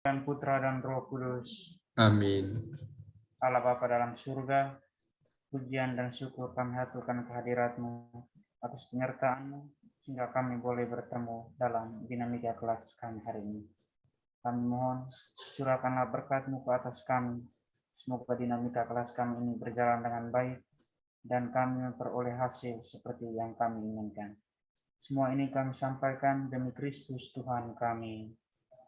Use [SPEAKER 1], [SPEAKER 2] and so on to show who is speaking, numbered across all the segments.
[SPEAKER 1] dan Putra dan Roh Kudus.
[SPEAKER 2] Amin.
[SPEAKER 1] Allah Bapa dalam surga, pujian dan syukur kami haturkan kehadirat-Mu atas penyertaan-Mu sehingga kami boleh bertemu dalam dinamika kelas kami hari ini. Kami mohon curahkanlah berkat-Mu ke atas kami. Semoga dinamika kelas kami ini berjalan dengan baik dan kami memperoleh hasil seperti yang kami inginkan. Semua ini kami sampaikan demi Kristus Tuhan kami.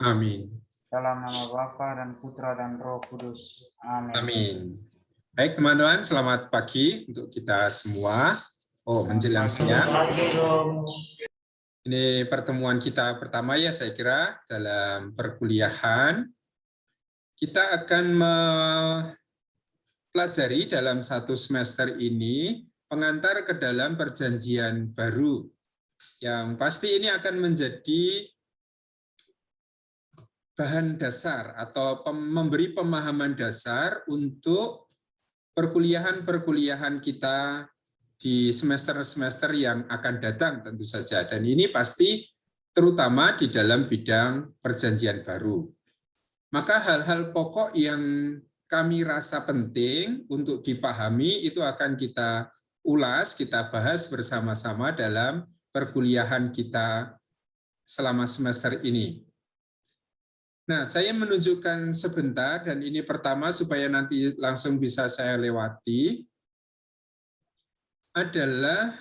[SPEAKER 2] Amin.
[SPEAKER 1] Dalam nama Bapa dan Putra dan Roh Kudus. Amin.
[SPEAKER 2] Amin. Baik teman-teman, selamat pagi untuk kita semua. Oh, menjelang siang. Ini pertemuan kita pertama ya saya kira dalam perkuliahan. Kita akan mempelajari dalam satu semester ini pengantar ke dalam perjanjian baru. Yang pasti ini akan menjadi bahan dasar atau memberi pemahaman dasar untuk perkuliahan-perkuliahan kita di semester-semester yang akan datang tentu saja. Dan ini pasti terutama di dalam bidang perjanjian baru. Maka hal-hal pokok yang kami rasa penting untuk dipahami itu akan kita ulas, kita bahas bersama-sama dalam perkuliahan kita selama semester ini. Nah, saya menunjukkan sebentar, dan ini pertama supaya nanti langsung bisa saya lewati, adalah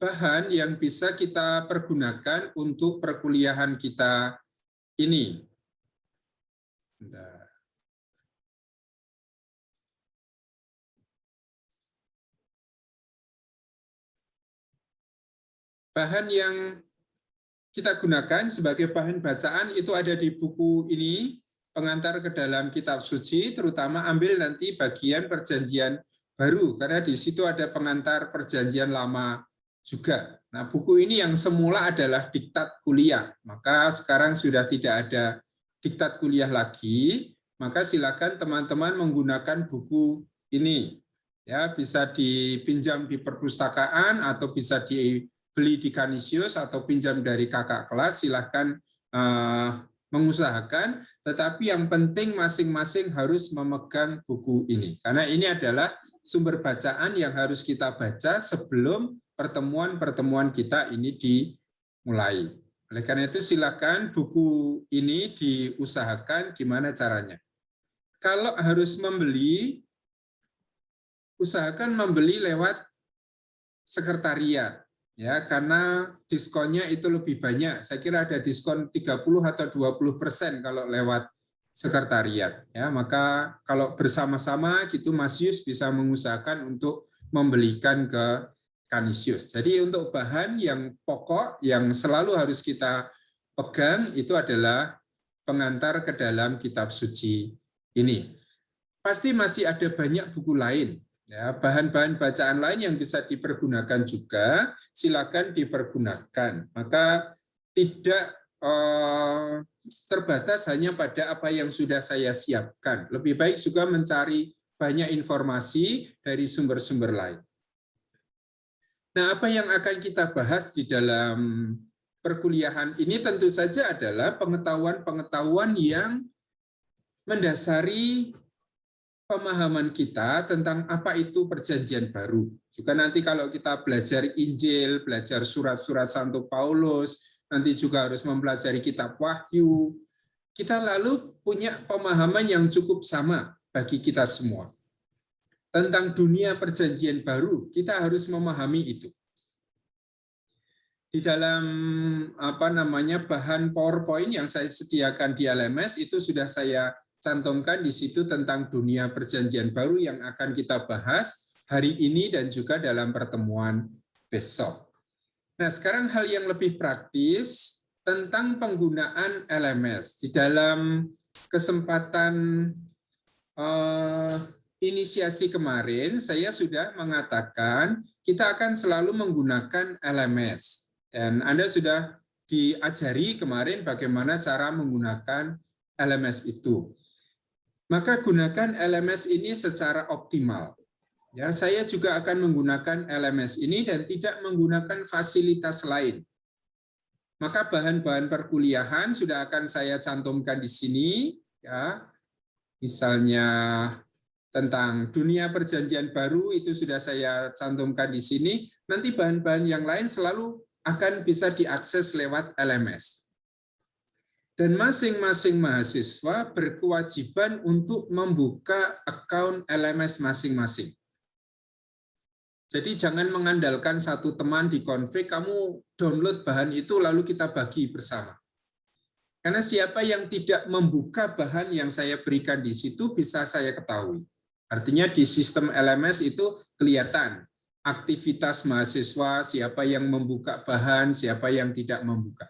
[SPEAKER 2] bahan yang bisa kita pergunakan untuk perkuliahan kita ini. Bentar. Bahan yang kita gunakan sebagai bahan bacaan itu ada di buku ini, pengantar ke dalam kitab suci, terutama ambil nanti bagian perjanjian baru, karena di situ ada pengantar perjanjian lama juga. Nah, buku ini yang semula adalah diktat kuliah, maka sekarang sudah tidak ada diktat kuliah lagi, maka silakan teman-teman menggunakan buku ini. Ya, bisa dipinjam di perpustakaan atau bisa beli di Canisius atau pinjam dari kakak kelas, silahkan mengusahakan, tetapi yang penting masing-masing harus memegang buku ini. Karena ini adalah sumber bacaan yang harus kita baca sebelum pertemuan-pertemuan kita ini dimulai. Oleh karena itu silakan buku ini diusahakan gimana caranya. Kalau harus membeli, usahakan membeli lewat sekretariat. Ya, karena diskonnya itu lebih banyak. Saya kira ada diskon 30 atau 20% kalau lewat sekretariat. Ya, maka kalau bersama-sama gitu Mas Yus bisa mengusahakan untuk membelikan ke Canisius. Jadi untuk bahan yang pokok yang selalu harus kita pegang itu adalah pengantar ke dalam kitab suci ini. Pasti masih ada banyak buku lain. Ya, bahan-bahan bacaan lain yang bisa dipergunakan juga, silakan dipergunakan. Maka tidak terbatas hanya pada apa yang sudah saya siapkan. Lebih baik juga mencari banyak informasi dari sumber-sumber lain. Nah, apa yang akan kita bahas di dalam perkuliahan ini tentu saja adalah pengetahuan-pengetahuan yang mendasari pemahaman kita tentang apa itu perjanjian baru. Juga nanti kalau kita belajar Injil, belajar surat-surat Santo Paulus, nanti juga harus mempelajari kitab Wahyu, kita lalu punya pemahaman yang cukup sama bagi kita semua. Tentang dunia perjanjian baru, kita harus memahami itu. Di dalam bahan PowerPoint yang saya sediakan di LMS itu sudah saya cantumkan di situ tentang dunia perjanjian baru yang akan kita bahas hari ini dan juga dalam pertemuan besok. Nah, sekarang hal yang lebih praktis tentang penggunaan LMS. Di dalam kesempatan inisiasi kemarin, saya sudah mengatakan kita akan selalu menggunakan LMS. Dan Anda sudah diajari kemarin bagaimana cara menggunakan LMS itu. Maka gunakan LMS ini secara optimal. Ya, saya juga akan menggunakan LMS ini dan tidak menggunakan fasilitas lain. Maka bahan-bahan perkuliahan sudah akan saya cantumkan di sini, ya. Misalnya tentang dunia perjanjian baru itu sudah saya cantumkan di sini. Nanti bahan-bahan yang lain selalu akan bisa diakses lewat LMS. Dan masing-masing mahasiswa berkewajiban untuk membuka akun LMS masing-masing. Jadi jangan mengandalkan satu teman di config, kamu download bahan itu lalu kita bagi bersama. Karena siapa yang tidak membuka bahan yang saya berikan di situ bisa saya ketahui. Artinya di sistem LMS itu kelihatan aktivitas mahasiswa, siapa yang membuka bahan, siapa yang tidak membuka.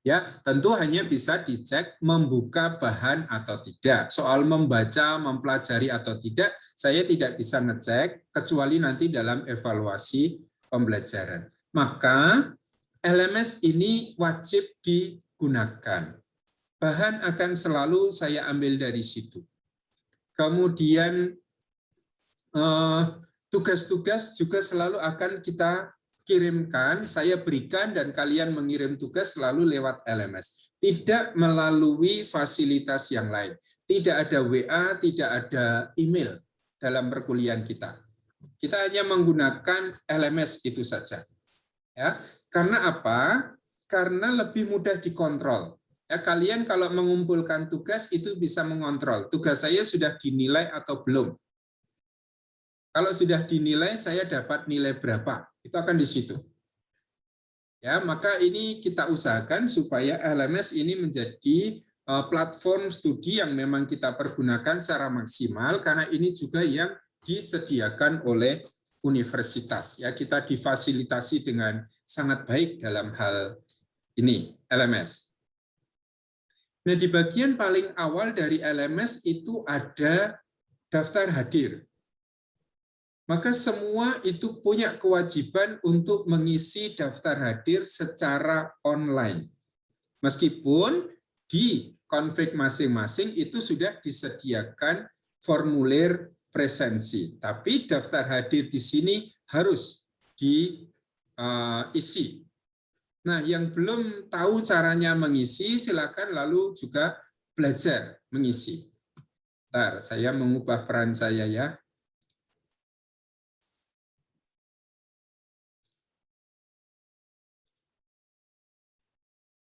[SPEAKER 2] Ya, tentu hanya bisa dicek membuka bahan atau tidak. Soal membaca, mempelajari atau tidak, saya tidak bisa ngecek kecuali nanti dalam evaluasi pembelajaran. Maka LMS ini wajib digunakan. Bahan akan selalu saya ambil dari situ. Kemudian tugas-tugas juga selalu akan kita kirimkan, saya berikan dan kalian mengirim tugas selalu lewat LMS. Tidak melalui fasilitas yang lain. Tidak ada WA, tidak ada email dalam perkuliahan kita. Kita hanya menggunakan LMS itu saja. Ya, karena apa? Karena lebih mudah dikontrol. Ya, kalian kalau mengumpulkan tugas itu bisa mengontrol. Tugas saya sudah dinilai atau belum. Kalau sudah dinilai, saya dapat nilai berapa? Itu akan di situ. Ya, maka ini kita usahakan supaya LMS ini menjadi platform studi yang memang kita pergunakan secara maksimal, karena ini juga yang disediakan oleh universitas. Ya, kita difasilitasi dengan sangat baik dalam hal ini, LMS. Nah, di bagian paling awal dari LMS itu ada daftar hadir. Maka semua itu punya kewajiban untuk mengisi daftar hadir secara online. Meskipun di config masing-masing itu sudah disediakan formulir presensi, tapi daftar hadir di sini harus diisi. Nah, yang belum tahu caranya mengisi, silakan lalu juga belajar mengisi. Bentar, saya mengubah peran saya ya.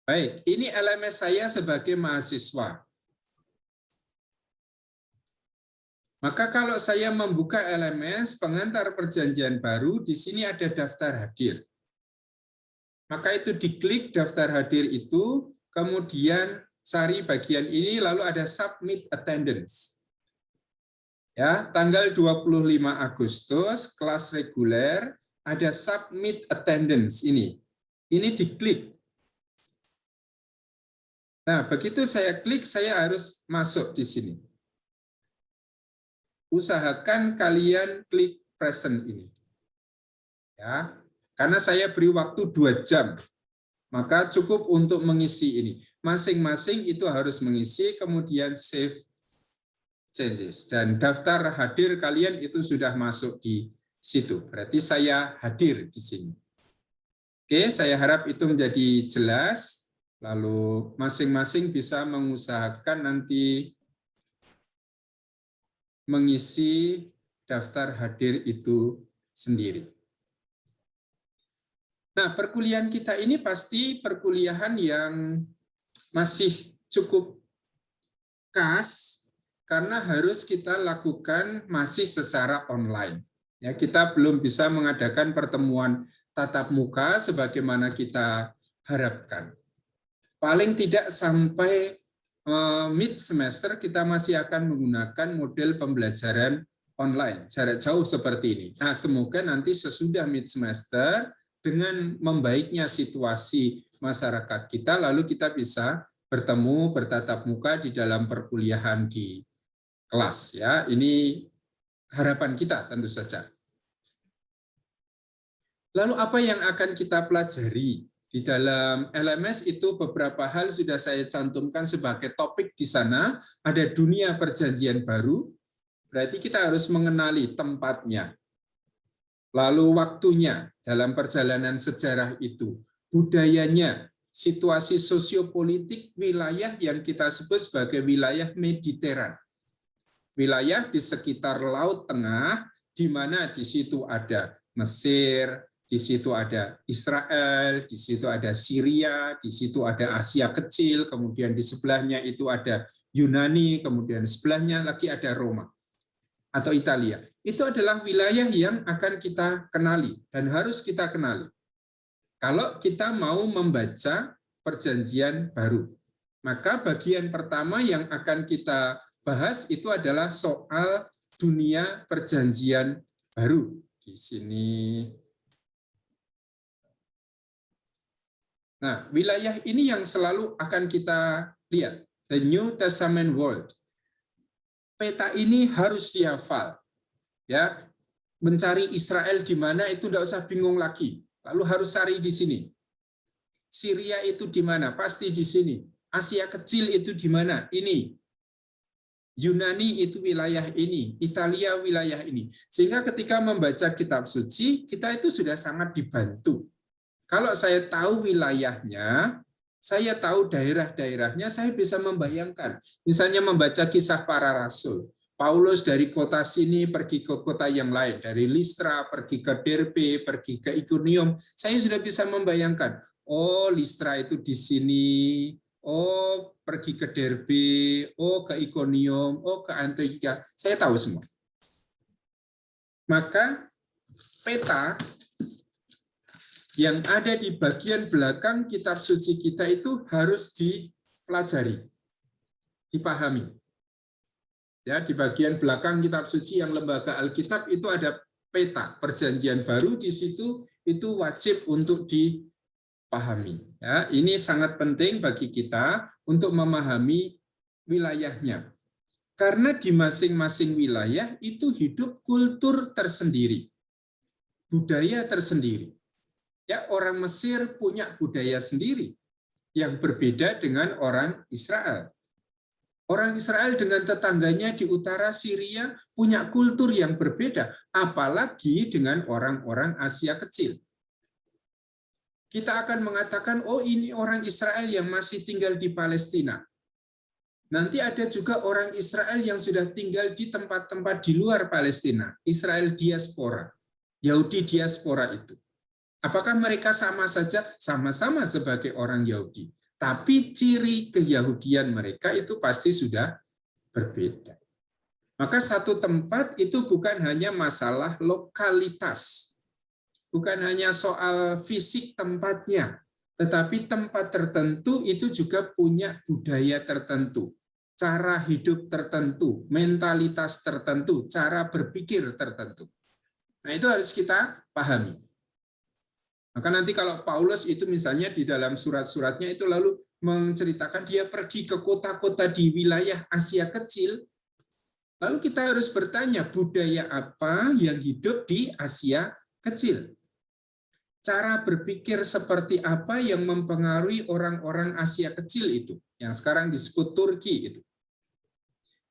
[SPEAKER 2] Baik, ini LMS saya sebagai mahasiswa. Maka kalau saya membuka LMS pengantar perjanjian baru, di sini ada daftar hadir. Maka itu diklik daftar hadir itu, kemudian cari bagian ini, lalu ada submit attendance. Ya, tanggal 25 Agustus, kelas reguler, ada submit attendance ini. Ini diklik. Nah, begitu saya klik, saya harus masuk di sini. Usahakan kalian klik present ini. Ya, karena saya beri waktu 2 jam. Maka cukup untuk mengisi ini. Masing-masing itu harus mengisi, kemudian save changes. Dan daftar hadir kalian itu sudah masuk di situ. Berarti saya hadir di sini. Oke, saya harap itu menjadi jelas. Lalu masing-masing bisa mengusahakan nanti mengisi daftar hadir itu sendiri. Nah, perkuliahan kita ini pasti perkuliahan yang masih cukup khas karena harus kita lakukan masih secara online. Ya, kita belum bisa mengadakan pertemuan tatap muka sebagaimana kita harapkan. Paling tidak sampai mid semester kita masih akan menggunakan model pembelajaran online jarak jauh seperti ini. Nah, semoga nanti sesudah mid semester dengan membaiknya situasi masyarakat kita, lalu kita bisa bertemu bertatap muka di dalam perkuliahan di kelas. Ya, ini harapan kita tentu saja. Lalu apa yang akan kita pelajari? Di dalam LMS itu beberapa hal sudah saya cantumkan sebagai topik di sana. Ada dunia perjanjian baru, berarti kita harus mengenali tempatnya. Lalu waktunya dalam perjalanan sejarah itu, budayanya, situasi sosiopolitik wilayah yang kita sebut sebagai wilayah Mediteran. Wilayah di sekitar Laut Tengah, di mana di situ ada Mesir, di situ ada Israel, di situ ada Syria, di situ ada Asia Kecil, kemudian di sebelahnya itu ada Yunani, kemudian di sebelahnya lagi ada Roma atau Italia. Itu adalah wilayah yang akan kita kenali dan harus kita kenali. Kalau kita mau membaca Perjanjian Baru, maka bagian pertama yang akan kita bahas itu adalah soal dunia Perjanjian Baru. Di sini. Nah, wilayah ini yang selalu akan kita lihat, the New Testament world. Peta ini harus dihafal. Ya, mencari Israel di mana itu tidak usah bingung lagi. Lalu harus cari di sini. Syria itu di mana? Pasti di sini. Asia Kecil itu di mana? Ini. Yunani itu wilayah ini, Italia wilayah ini. Sehingga ketika membaca kitab suci, kita itu sudah sangat dibantu. Kalau saya tahu wilayahnya, saya tahu daerah-daerahnya, saya bisa membayangkan. Misalnya membaca kisah para rasul. Paulus dari kota sini pergi ke kota yang lain, dari Listra pergi ke Derbe, pergi ke Iconium. Saya sudah bisa membayangkan, oh Listra itu di sini, oh pergi ke Derbe, oh ke Iconium, oh ke Antioquia. Saya tahu semua. Maka peta yang ada di bagian belakang kitab suci kita itu harus dipelajari, dipahami. Ya, di bagian belakang kitab suci yang lembaga Alkitab itu ada peta Perjanjian Baru, di situ itu wajib untuk dipahami. Ya, ini sangat penting bagi kita untuk memahami wilayahnya. Karena di masing-masing wilayah itu hidup kultur tersendiri, budaya tersendiri. Ya, orang Mesir punya budaya sendiri yang berbeda dengan orang Israel. Orang Israel dengan tetangganya di utara Syria punya kultur yang berbeda, apalagi dengan orang-orang Asia Kecil. Kita akan mengatakan, oh ini orang Israel yang masih tinggal di Palestina. Nanti ada juga orang Israel yang sudah tinggal di tempat-tempat di luar Palestina, Israel diaspora, Yahudi diaspora itu. Apakah mereka sama saja? Sama-sama sebagai orang Yahudi. Tapi ciri keyahudian mereka itu pasti sudah berbeda. Maka satu tempat itu bukan hanya masalah lokalitas, bukan hanya soal fisik tempatnya, tetapi tempat tertentu itu juga punya budaya tertentu, cara hidup tertentu, mentalitas tertentu, cara berpikir tertentu. Nah, itu harus kita pahami. Maka nanti kalau Paulus itu misalnya di dalam surat-suratnya itu lalu menceritakan dia pergi ke kota-kota di wilayah Asia Kecil, lalu kita harus bertanya budaya apa yang hidup di Asia Kecil? Cara berpikir seperti apa yang mempengaruhi orang-orang Asia Kecil itu, yang sekarang disebut Turki itu.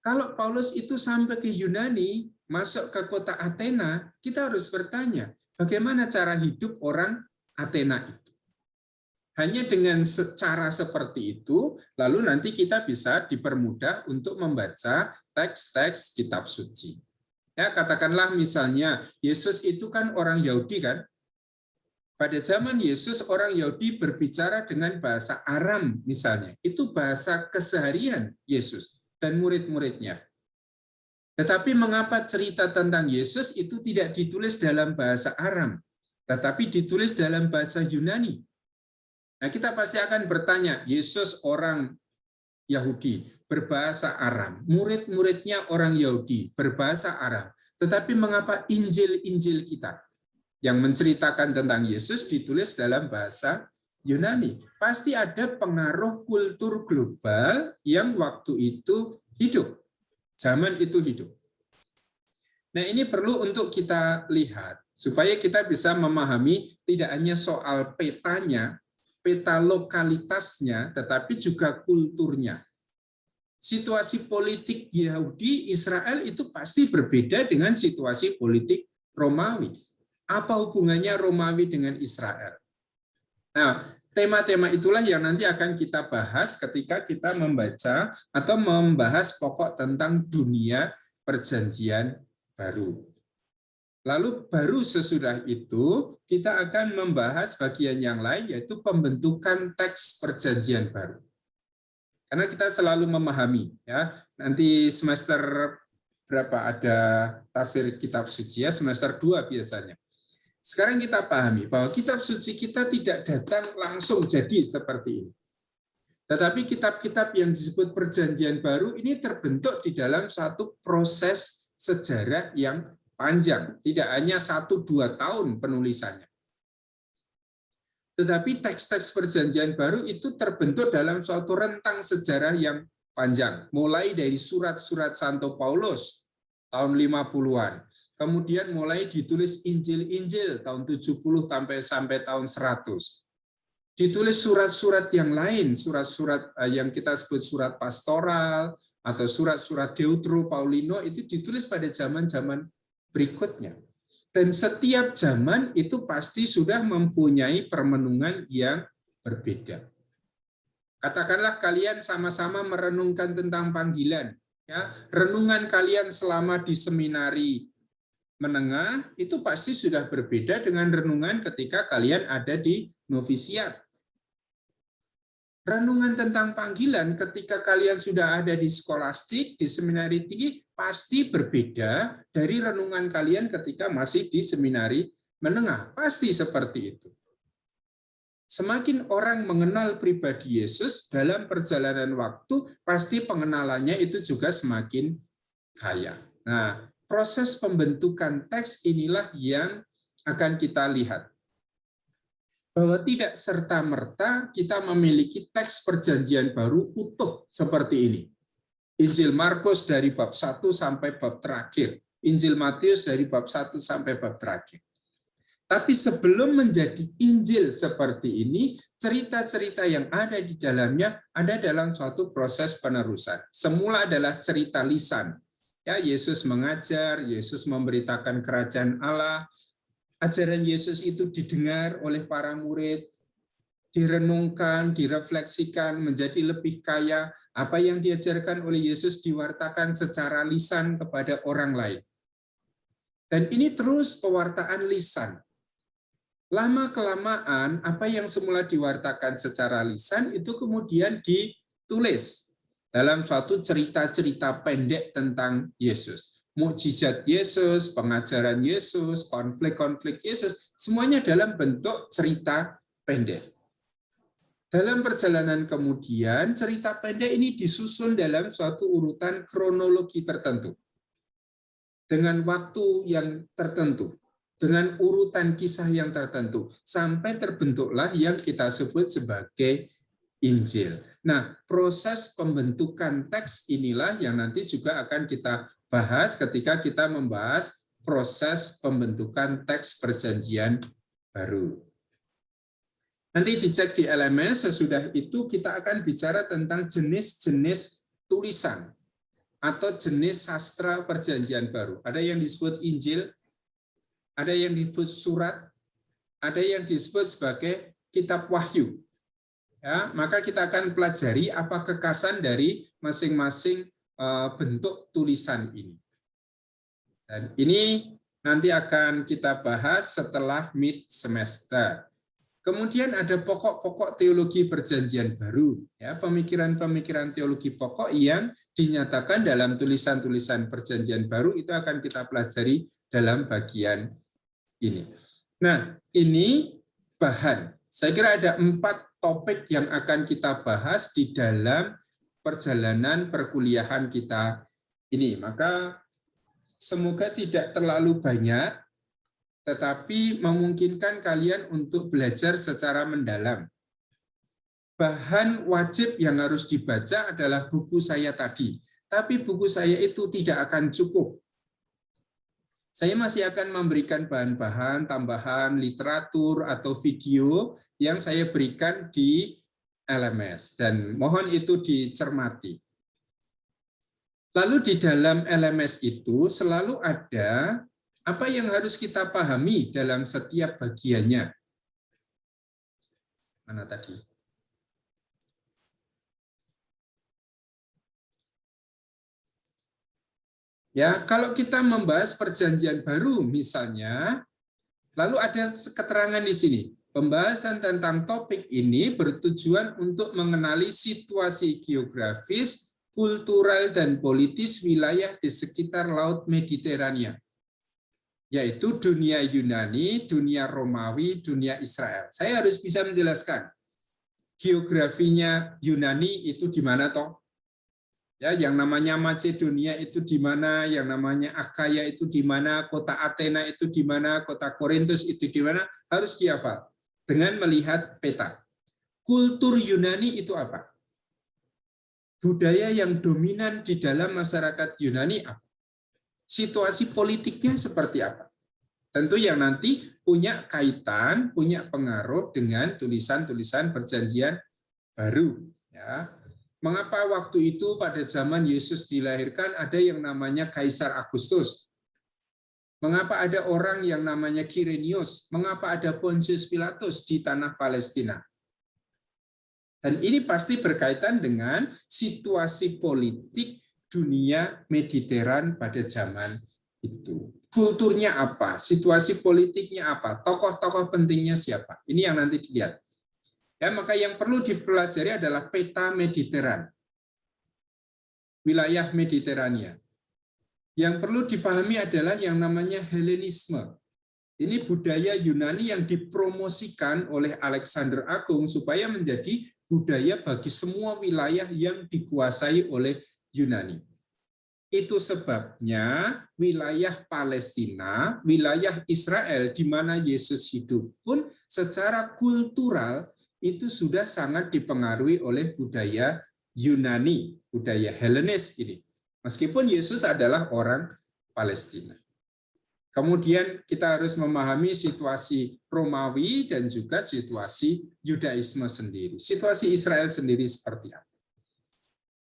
[SPEAKER 2] Kalau Paulus itu sampai ke Yunani, masuk ke kota Athena, kita harus bertanya, bagaimana cara hidup orang Athena itu? Hanya dengan cara seperti itu, lalu nanti kita bisa dipermudah untuk membaca teks-teks kitab suci. Ya, katakanlah misalnya, Yesus itu kan orang Yahudi kan? Pada zaman Yesus, orang Yahudi berbicara dengan bahasa Aram misalnya. Itu bahasa keseharian Yesus dan murid-muridnya. Tetapi mengapa cerita tentang Yesus itu tidak ditulis dalam bahasa Aram, tetapi ditulis dalam bahasa Yunani? Nah, kita pasti akan bertanya, Yesus orang Yahudi, berbahasa Aram. Murid-muridnya orang Yahudi, berbahasa Aram. Tetapi mengapa Injil-Injil kita yang menceritakan tentang Yesus ditulis dalam bahasa Yunani? Pasti ada pengaruh kultur global yang waktu itu hidup. Zaman itu hidup. Nah, ini perlu untuk kita lihat supaya kita bisa memahami tidak hanya soal petanya, peta lokalitasnya, tetapi juga kulturnya. Situasi politik Yahudi Israel itu pasti berbeda dengan situasi politik Romawi. Apa hubungannya Romawi dengan Israel? Nah, tema-tema itulah yang nanti akan kita bahas ketika kita membaca atau membahas pokok tentang dunia perjanjian baru. Lalu baru sesudah itu kita akan membahas bagian yang lain, yaitu pembentukan teks perjanjian baru. Karena kita selalu memahami, ya, nanti semester berapa ada tafsir kitab suci, ya, semester 2 biasanya. Sekarang kita pahami bahwa kitab suci kita tidak datang langsung jadi seperti ini. Tetapi kitab-kitab yang disebut perjanjian baru ini terbentuk di dalam satu proses sejarah yang panjang, tidak hanya 1-2 tahun penulisannya. Tetapi teks-teks perjanjian baru itu terbentuk dalam suatu rentang sejarah yang panjang, mulai dari surat-surat Santo Paulus tahun 50-an, kemudian mulai ditulis Injil-Injil tahun 70 sampai tahun 100. Ditulis surat-surat yang lain, surat-surat yang kita sebut surat pastoral atau surat-surat Deutero Paulino itu ditulis pada zaman-zaman berikutnya. Dan setiap zaman itu pasti sudah mempunyai permenungan yang berbeda. Katakanlah kalian sama-sama merenungkan tentang panggilan, ya, renungan kalian selama di seminari menengah itu pasti sudah berbeda dengan renungan ketika kalian ada di novisiat. Renungan tentang panggilan ketika kalian sudah ada di skolastik, di seminari tinggi, pasti berbeda dari renungan kalian ketika masih di seminari menengah. Pasti seperti itu. Semakin orang mengenal pribadi Yesus dalam perjalanan waktu, pasti pengenalannya itu juga semakin kaya. Nah, proses pembentukan teks inilah yang akan kita lihat. Bahwa tidak serta-merta kita memiliki teks perjanjian baru utuh seperti ini. Injil Markus dari bab 1 sampai bab terakhir. Injil Matius dari bab 1 sampai bab terakhir. Tapi sebelum menjadi Injil seperti ini, cerita-cerita yang ada di dalamnya ada dalam suatu proses penerusan. Semula adalah cerita lisan. Ya, Yesus mengajar, Yesus memberitakan kerajaan Allah. Ajaran Yesus itu didengar oleh para murid, direnungkan, direfleksikan, menjadi lebih kaya. Apa yang diajarkan oleh Yesus diwartakan secara lisan kepada orang lain. Dan ini terus pewartaan lisan. Lama-kelamaan, apa yang semula diwartakan secara lisan, itu kemudian ditulis dalam suatu cerita-cerita pendek tentang Yesus. Mukjizat Yesus, pengajaran Yesus, konflik-konflik Yesus, semuanya dalam bentuk cerita pendek. Dalam perjalanan kemudian, cerita pendek ini disusun dalam suatu urutan kronologi tertentu. Dengan waktu yang tertentu, dengan urutan kisah yang tertentu, sampai terbentuklah yang kita sebut sebagai Injil. Nah, proses pembentukan teks inilah yang nanti juga akan kita bahas ketika kita membahas proses pembentukan teks perjanjian baru. Nanti dicek di LMS, sesudah itu kita akan bicara tentang jenis-jenis tulisan atau jenis sastra perjanjian baru. Ada yang disebut Injil, ada yang disebut surat, ada yang disebut sebagai kitab wahyu. Ya, maka kita akan pelajari apa kekhasan dari masing-masing bentuk tulisan ini. Dan ini nanti akan kita bahas setelah mid semester. Kemudian ada pokok-pokok teologi perjanjian baru, ya, pemikiran-pemikiran teologi pokok yang dinyatakan dalam tulisan-tulisan perjanjian baru itu akan kita pelajari dalam bagian ini. Nah, ini bahan. Saya kira ada 4 topik yang akan kita bahas di dalam perjalanan perkuliahan kita ini. Maka semoga tidak terlalu banyak, tetapi memungkinkan kalian untuk belajar secara mendalam. Bahan wajib yang harus dibaca adalah buku saya tadi. Tapi buku saya itu tidak akan cukup. Saya masih akan memberikan bahan-bahan tambahan literatur atau video yang saya berikan di LMS, dan mohon itu dicermati. Lalu di dalam LMS itu selalu ada apa yang harus kita pahami dalam setiap bagiannya. Mana tadi? Ya, kalau kita membahas perjanjian baru misalnya, lalu ada keterangan di sini. Pembahasan tentang topik ini bertujuan untuk mengenali situasi geografis, kultural, dan politis wilayah di sekitar Laut Mediterania, yaitu dunia Yunani, dunia Romawi, dunia Israel. Saya harus bisa menjelaskan geografinya Yunani itu di mana toh? Ya, yang namanya Macedonia itu di mana, yang namanya Akaya itu di mana, kota Athena itu di mana, kota Korintus itu di mana, harus dihafal dengan melihat peta. Kultur Yunani itu apa? Budaya yang dominan di dalam masyarakat Yunani apa? Situasi politiknya seperti apa? Tentu yang nanti punya kaitan, punya pengaruh dengan tulisan-tulisan perjanjian baru. Ya. Mengapa waktu itu pada zaman Yesus dilahirkan ada yang namanya Kaisar Agustus? Mengapa ada orang yang namanya Kirenius? Mengapa ada Pontius Pilatus di tanah Palestina? Dan ini pasti berkaitan dengan situasi politik dunia Mediteran pada zaman itu. Kulturnya apa? Situasi politiknya apa? Tokoh-tokoh pentingnya siapa? Ini yang nanti dilihat. Ya, maka yang perlu dipelajari adalah peta Mediteran, wilayah Mediterania. Yang perlu dipahami adalah yang namanya Helenisme. Ini budaya Yunani yang dipromosikan oleh Alexander Agung supaya menjadi budaya bagi semua wilayah yang dikuasai oleh Yunani. Itu sebabnya wilayah Palestina, wilayah Israel di mana Yesus hidup pun secara kultural itu sudah sangat dipengaruhi oleh budaya Yunani, budaya Helenis ini. Meskipun Yesus adalah orang Palestina. Kemudian kita harus memahami situasi Romawi dan juga situasi Yudaisme sendiri. Situasi Israel sendiri seperti apa?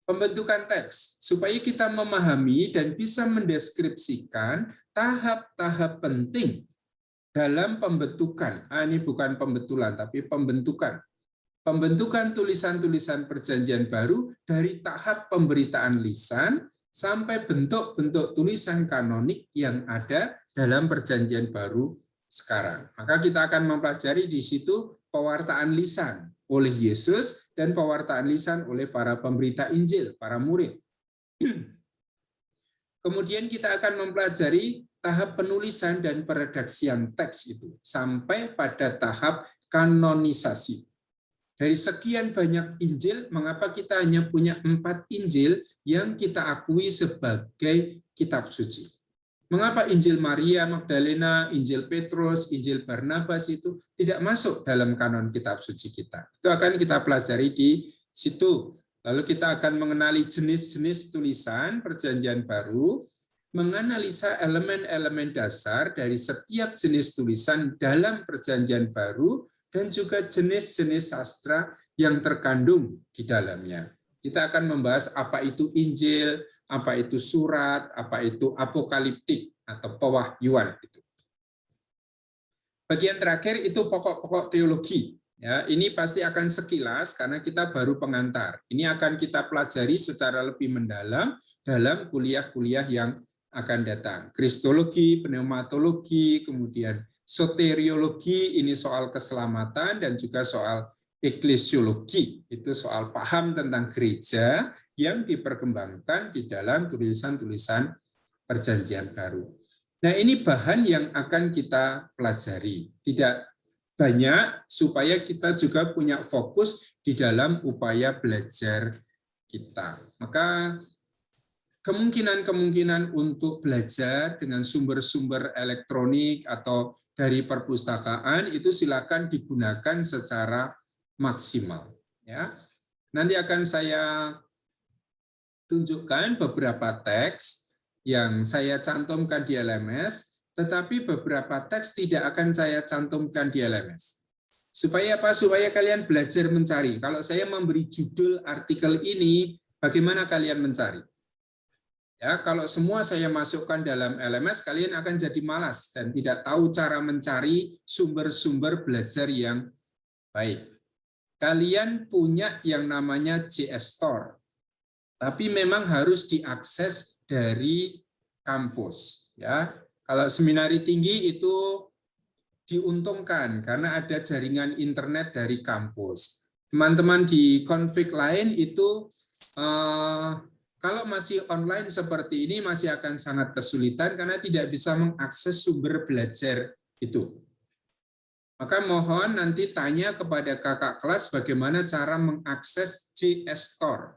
[SPEAKER 2] Pembentukan teks, supaya kita memahami dan bisa mendeskripsikan tahap-tahap penting dalam pembentukan, ini bukan pembetulan, tapi pembentukan tulisan-tulisan perjanjian baru dari tahap pemberitaan lisan sampai bentuk-bentuk tulisan kanonik yang ada dalam perjanjian baru sekarang. Maka kita akan mempelajari di situ pewartaan lisan oleh Yesus dan pewartaan lisan oleh para pemberita Injil, para murid. Kemudian kita akan mempelajari tahap penulisan dan peredaksian teks itu sampai pada tahap kanonisasi. Dari sekian banyak Injil, mengapa kita hanya punya 4 Injil yang kita akui sebagai kitab suci? Mengapa Injil Maria Magdalena, Injil Petrus, Injil Barnabas itu tidak masuk dalam kanon kitab suci kita? Itu akan kita pelajari di situ. Lalu kita akan mengenali jenis-jenis tulisan perjanjian baru, menganalisa elemen-elemen dasar dari setiap jenis tulisan dalam perjanjian baru, dan juga jenis-jenis sastra yang terkandung di dalamnya. Kita akan membahas apa itu Injil, apa itu surat, apa itu apokaliptik atau pewahyuan. Bagian terakhir itu pokok-pokok teologi. Ya, ini pasti akan sekilas karena kita baru pengantar. Ini akan kita pelajari secara lebih mendalam dalam kuliah-kuliah yang akan datang. Kristologi, pneumatologi, kemudian soteriologi, ini soal keselamatan, dan juga soal eklesiologi, itu soal paham tentang gereja yang diperkembangkan di dalam tulisan-tulisan perjanjian baru. Nah, ini bahan yang akan kita pelajari. Tidak banyak supaya kita juga punya fokus di dalam upaya belajar kita. Maka kemungkinan untuk belajar dengan sumber-sumber elektronik atau dari perpustakaan itu silakan digunakan secara maksimal. Ya, nanti akan saya tunjukkan beberapa teks yang saya cantumkan di LMS, tetapi beberapa teks tidak akan saya cantumkan di LMS. Supaya apa? Supaya kalian belajar mencari. Kalau saya memberi judul artikel ini, bagaimana kalian mencari? Ya, kalau semua saya masukkan dalam LMS, kalian akan jadi malas dan tidak tahu cara mencari sumber-sumber belajar yang baik. kalian punya yang namanya JS Store, tapi memang harus diakses dari kampus. Ya, kalau seminari tinggi itu diuntungkan karena ada jaringan internet dari kampus. Teman-teman di konfig lain itu kalau masih online seperti ini masih akan sangat kesulitan karena tidak bisa mengakses sumber belajar itu. Maka mohon nanti tanya kepada kakak kelas bagaimana cara mengakses JS Store.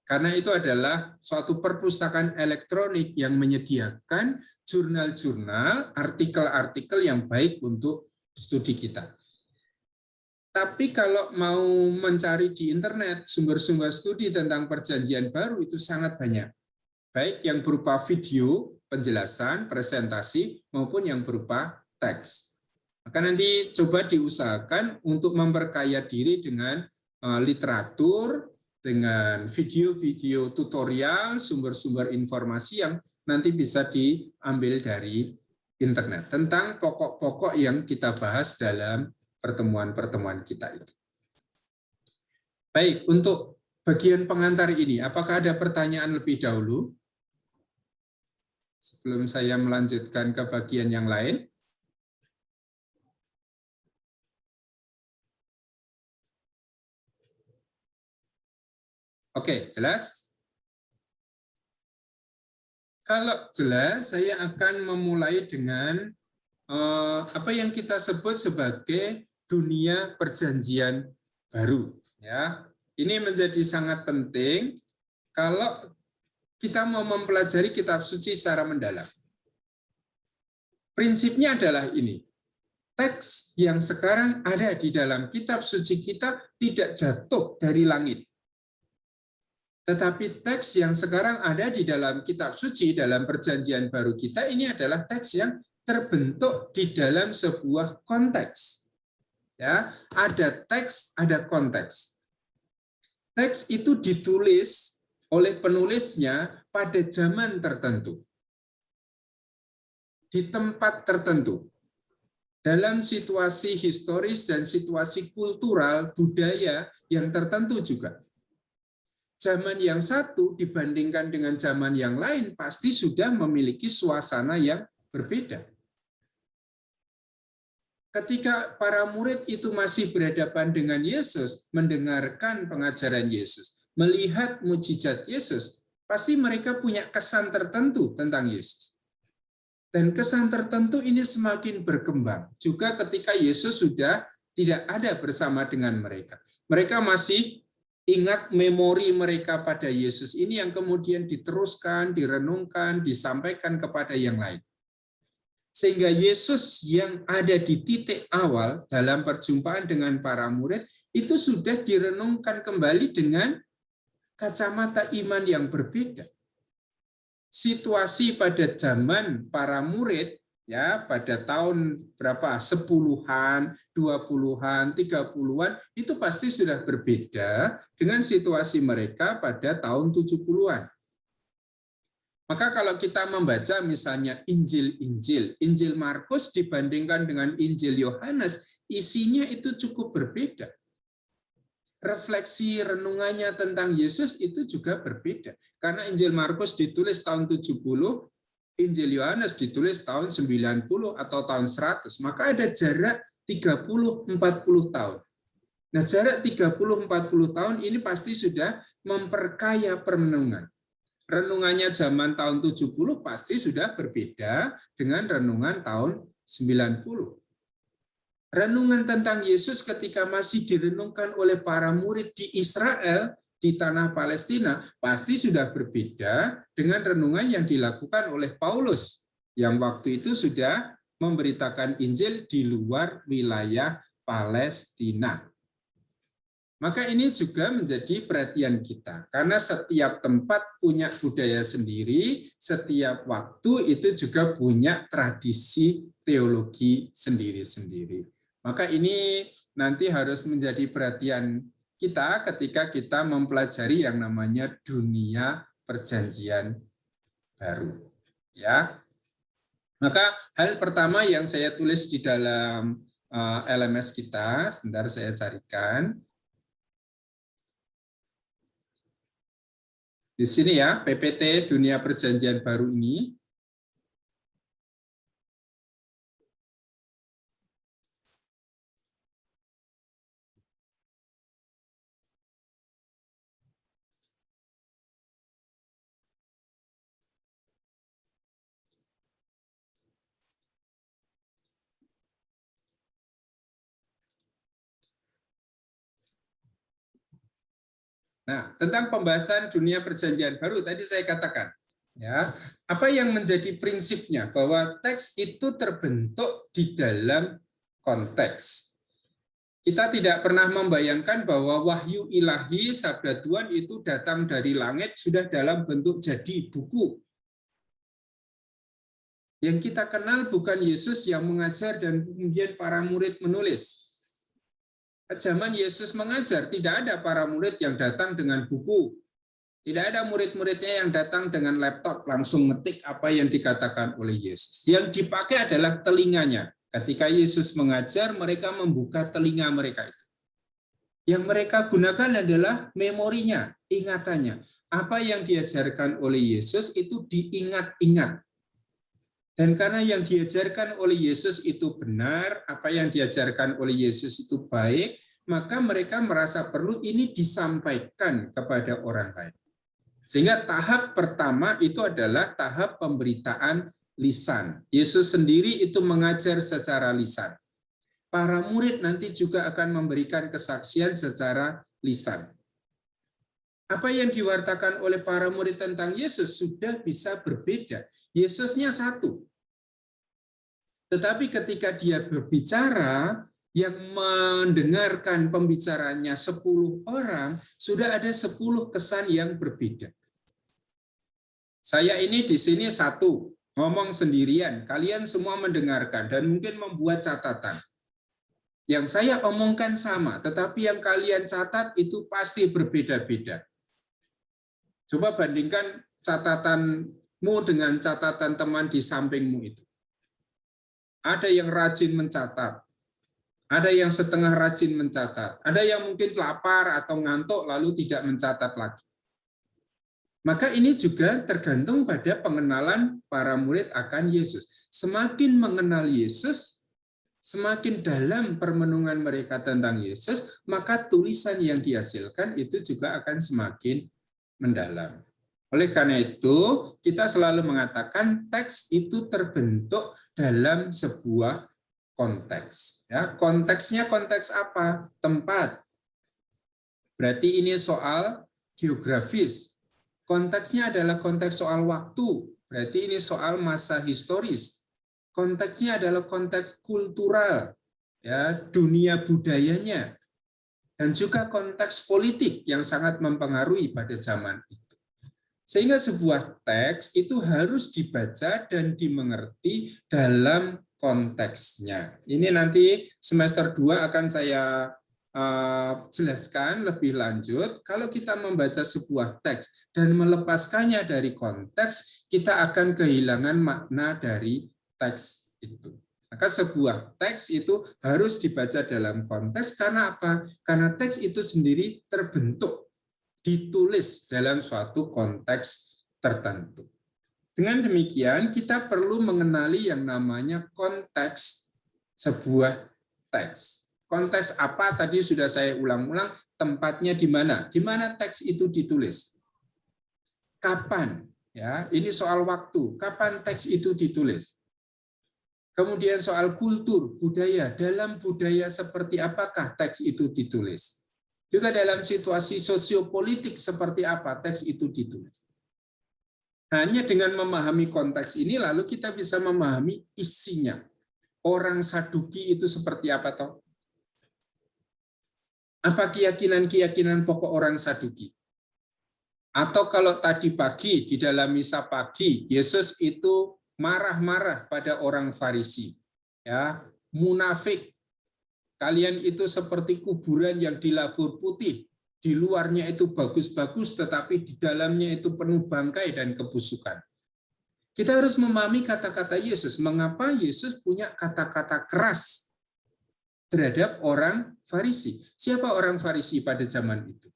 [SPEAKER 2] Karena itu adalah suatu perpustakaan elektronik yang menyediakan jurnal-jurnal, artikel-artikel yang baik untuk studi kita. Tapi kalau mau mencari di internet sumber-sumber studi tentang perjanjian baru itu sangat banyak. Baik yang berupa video, penjelasan, presentasi, maupun yang berupa teks. Maka nanti coba diusahakan untuk memperkaya diri dengan literatur, dengan video-video tutorial, sumber-sumber informasi yang nanti bisa diambil dari internet tentang pokok-pokok yang kita bahas dalam pertemuan-pertemuan kita itu. Baik, untuk bagian pengantar ini, apakah ada pertanyaan lebih dahulu? Sebelum saya melanjutkan ke bagian yang lain. Oke, jelas? Kalau jelas, saya akan memulai dengan apa yang kita sebut sebagai dunia perjanjian baru. Ya, ini menjadi sangat penting kalau kita mau mempelajari kitab suci secara mendalam. Prinsipnya adalah ini. Teks yang sekarang ada di dalam kitab suci kita tidak jatuh dari langit. Tetapi teks yang sekarang ada di dalam kitab suci, dalam perjanjian baru kita, ini adalah teks yang terbentuk di dalam sebuah konteks. Ya, ada teks, ada konteks. Teks itu ditulis oleh penulisnya pada zaman tertentu, di tempat tertentu, dalam situasi historis dan situasi kultural, budaya yang tertentu juga. Zaman yang satu dibandingkan dengan zaman yang lain pasti sudah memiliki suasana yang berbeda. Ketika para murid itu masih berhadapan dengan Yesus, mendengarkan pengajaran Yesus, melihat mujizat Yesus, pasti mereka punya kesan tertentu tentang Yesus. Dan kesan tertentu ini semakin berkembang. Juga ketika Yesus sudah tidak ada bersama dengan mereka. Mereka masih ingat memori mereka pada Yesus ini yang kemudian diteruskan, direnungkan, disampaikan kepada yang lain. Sehingga Yesus yang ada di titik awal dalam perjumpaan dengan para murid itu sudah direnungkan kembali dengan kacamata iman yang berbeda. Situasi pada zaman para murid ya pada tahun berapa 10-an, 20-an, 30-an itu pasti sudah berbeda dengan situasi mereka pada tahun 70-an. Maka kalau kita membaca misalnya Injil Markus dibandingkan dengan Injil Yohanes, isinya itu cukup berbeda. Refleksi renungannya tentang Yesus itu juga berbeda. Karena Injil Markus ditulis tahun 70, Injil Yohanes ditulis tahun 90 atau tahun 100, maka ada jarak 30-40 tahun. Nah, jarak 30-40 tahun ini pasti sudah memperkaya perenungan. Renungannya zaman tahun 70 pasti sudah berbeda dengan renungan tahun 90. Renungan tentang Yesus ketika masih direnungkan oleh para murid di Israel, di tanah Palestina, pasti sudah berbeda dengan renungan yang dilakukan oleh Paulus, yang waktu itu sudah memberitakan Injil di luar wilayah Palestina. Maka ini juga menjadi perhatian kita, karena setiap tempat punya budaya sendiri, setiap waktu itu juga punya tradisi teologi sendiri-sendiri. Maka ini nanti harus menjadi perhatian kita ketika kita mempelajari yang namanya dunia perjanjian baru. Ya, maka hal pertama yang saya tulis di dalam LMS kita. Sebentar saya carikan. Di sini ya, PPT Dunia Perjanjian Baru ini. Nah, tentang pembahasan dunia perjanjian baru tadi saya katakan, ya, apa yang menjadi prinsipnya bahwa teks itu terbentuk di dalam konteks. Kita tidak pernah membayangkan bahwa wahyu ilahi sabda Tuhan itu datang dari langit sudah dalam bentuk jadi buku. Yang kita kenal bukan Yesus yang mengajar dan kemudian para murid menulis. Zaman Yesus mengajar, tidak ada para murid yang datang dengan buku. Tidak ada murid-muridnya yang datang dengan laptop, langsung ngetik apa yang dikatakan oleh Yesus. Yang dipakai adalah telinganya. Ketika Yesus mengajar, mereka membuka telinga mereka itu. Yang mereka gunakan adalah memorinya, ingatannya. Apa yang diajarkan oleh Yesus itu diingat-ingat. Dan karena yang diajarkan oleh Yesus itu benar, apa yang diajarkan oleh Yesus itu baik, maka mereka merasa perlu ini disampaikan kepada orang lain. Sehingga tahap pertama itu adalah tahap pemberitaan lisan. Yesus sendiri itu mengajar secara lisan. Para murid nanti juga akan memberikan kesaksian secara lisan. Apa yang diwartakan oleh para murid tentang Yesus sudah bisa berbeda. Yesusnya satu. Tetapi ketika dia berbicara, yang mendengarkan pembicaranya 10 orang, sudah ada 10 kesan yang berbeda. Saya ini di sini satu, ngomong sendirian, kalian semua mendengarkan dan mungkin membuat catatan. Yang saya omongkan sama, tetapi yang kalian catat itu pasti berbeda-beda. Coba bandingkan catatanmu dengan catatan teman di sampingmu itu. Ada yang rajin mencatat, ada yang setengah rajin mencatat, ada yang mungkin lapar atau ngantuk lalu tidak mencatat lagi. Maka ini juga tergantung pada pengenalan para murid akan Yesus. Semakin mengenal Yesus, semakin dalam permenungan mereka tentang Yesus, maka tulisan yang dihasilkan itu juga akan semakin mendalam. Oleh karena itu, kita selalu mengatakan teks itu terbentuk dalam sebuah konteks. Ya, konteksnya konteks apa? Tempat. Berarti ini soal geografis. Konteksnya adalah konteks soal waktu. Berarti ini soal masa historis. Konteksnya adalah konteks kultural, ya, dunia budayanya, dan juga konteks politik yang sangat mempengaruhi pada zaman itu. Sehingga sebuah teks itu harus dibaca dan dimengerti dalam konteksnya. Ini nanti semester 2 akan saya jelaskan lebih lanjut. Kalau kita membaca sebuah teks dan melepaskannya dari konteks, kita akan kehilangan makna dari teks itu. Maka sebuah teks itu harus dibaca dalam konteks. Karena apa? Karena teks itu sendiri terbentuk, ditulis dalam suatu konteks tertentu. Dengan demikian, kita perlu mengenali yang namanya konteks sebuah teks. Konteks apa tadi sudah saya ulang-ulang, tempatnya di mana? Di mana teks itu ditulis? Kapan? Ya, ini soal waktu. Kapan teks itu ditulis? Kemudian soal kultur, budaya. Dalam budaya seperti apakah teks itu ditulis? Juga dalam situasi sosiopolitik seperti apa teks itu ditulis. Hanya dengan memahami konteks ini, lalu kita bisa memahami isinya. Orang Saduki itu seperti apa toh? Apa keyakinan-keyakinan pokok orang Saduki? Atau kalau tadi pagi di dalam misa pagi, Yesus itu marah-marah pada orang Farisi, ya, munafik. Kalian itu seperti kuburan yang dilabur putih, di luarnya itu bagus-bagus, tetapi di dalamnya itu penuh bangkai dan kebusukan. Kita harus memahami kata-kata Yesus. Mengapa Yesus punya kata-kata keras terhadap orang Farisi. Siapa orang Farisi pada zaman itu?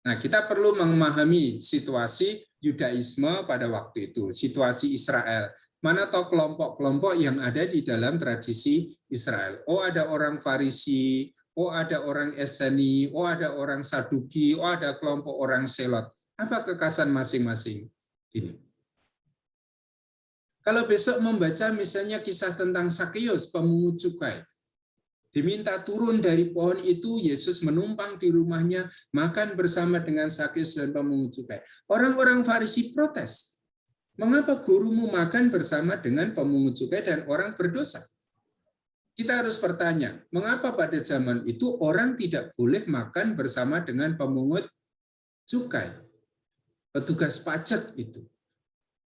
[SPEAKER 2] Nah, kita perlu memahami situasi Yudaisme pada waktu itu, situasi Israel. Mana tahu kelompok-kelompok yang ada di dalam tradisi Israel. Oh, ada orang Farisi, oh ada orang Eseni, oh ada orang Saduki, oh ada kelompok orang Selot. Apa kekasan masing-masing ini? Kalau besok membaca misalnya kisah tentang Sakeus, pemungut cukai, diminta turun dari pohon itu, Yesus menumpang di rumahnya, makan bersama dengan Sakeus dan pemungut cukai. Orang-orang Farisi protes. Mengapa gurumu makan bersama dengan pemungut cukai dan orang berdosa? Kita harus bertanya, mengapa pada zaman itu orang tidak boleh makan bersama dengan pemungut cukai, petugas pajak itu?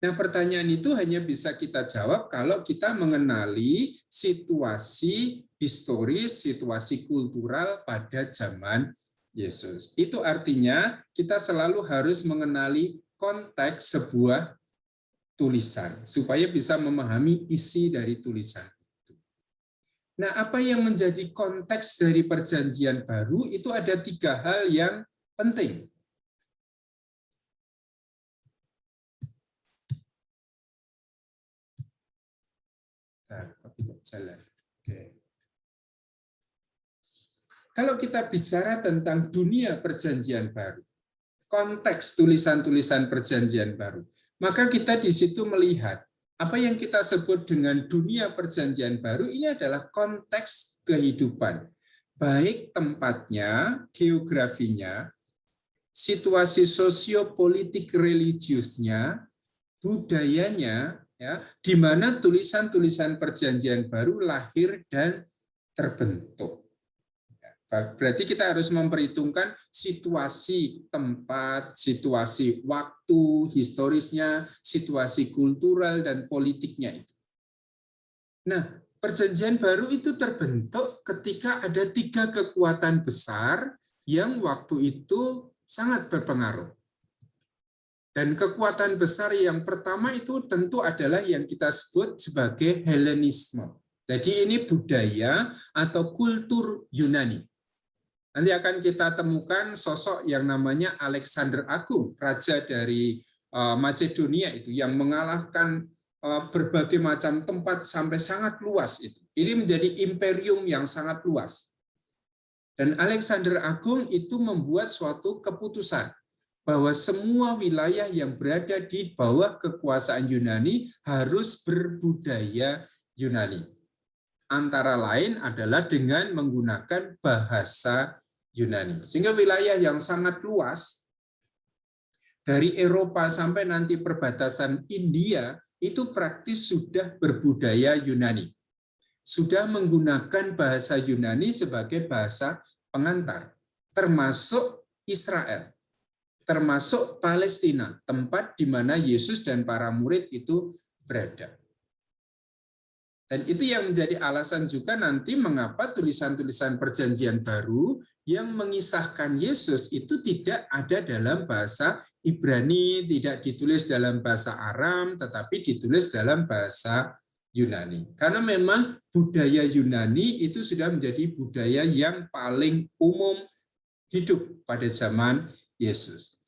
[SPEAKER 2] Nah, pertanyaan itu hanya bisa kita jawab kalau kita mengenali situasi historis, situasi kultural pada zaman Yesus. Itu artinya kita selalu harus mengenali konteks sebuah tulisan supaya bisa memahami isi dari tulisan. Nah, apa yang menjadi konteks dari Perjanjian Baru itu ada 3 hal yang penting. Tidak jalan. Oke. Kalau kita bicara tentang dunia Perjanjian Baru, konteks tulisan-tulisan Perjanjian Baru, maka kita di situ melihat apa yang kita sebut dengan dunia Perjanjian Baru ini adalah konteks kehidupan, baik tempatnya, geografinya, situasi sosiopolitik religiusnya, budayanya, ya, di mana tulisan-tulisan Perjanjian Baru lahir dan terbentuk. Berarti kita harus memperhitungkan situasi tempat, situasi waktu, historisnya, situasi kultural dan politiknya itu. Nah, Perjanjian Baru itu terbentuk ketika ada 3 kekuatan besar yang waktu itu sangat berpengaruh. Dan kekuatan besar yang pertama itu tentu adalah yang kita sebut sebagai Helenisme. Jadi ini budaya atau kultur Yunani. Nanti akan kita temukan sosok yang namanya Alexander Agung, raja dari Macedonia itu, yang mengalahkan berbagai macam tempat sampai sangat luas itu. Ini menjadi imperium yang sangat luas. Dan Alexander Agung itu membuat suatu keputusan bahwa semua wilayah yang berada di bawah kekuasaan Yunani harus berbudaya Yunani. Antara lain adalah dengan menggunakan bahasa Yunani. Sehingga wilayah yang sangat luas, dari Eropa sampai nanti perbatasan India, itu praktis sudah berbudaya Yunani. Sudah menggunakan bahasa Yunani sebagai bahasa pengantar, termasuk Israel, termasuk Palestina, tempat di mana Yesus dan para murid itu berada. Dan itu yang menjadi alasan juga nanti mengapa tulisan-tulisan Perjanjian Baru yang mengisahkan Yesus itu tidak ada dalam bahasa Ibrani, tidak ditulis dalam bahasa Aram, tetapi ditulis dalam bahasa Yunani. Karena memang budaya Yunani itu sudah menjadi budaya yang paling umum hidup pada zaman Yesus.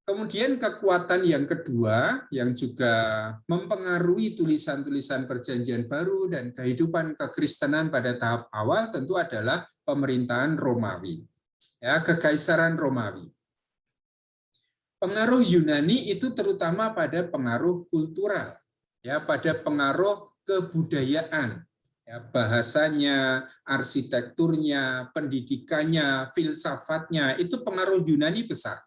[SPEAKER 2] Kemudian kekuatan yang kedua yang juga mempengaruhi tulisan-tulisan Perjanjian Baru dan kehidupan kekristenan pada tahap awal tentu adalah pemerintahan Romawi, ya, kekaisaran Romawi. Pengaruh Yunani itu terutama pada pengaruh kultural, ya, pada pengaruh kebudayaan, ya, bahasanya, arsitekturnya, pendidikannya, filsafatnya, itu pengaruh Yunani besar.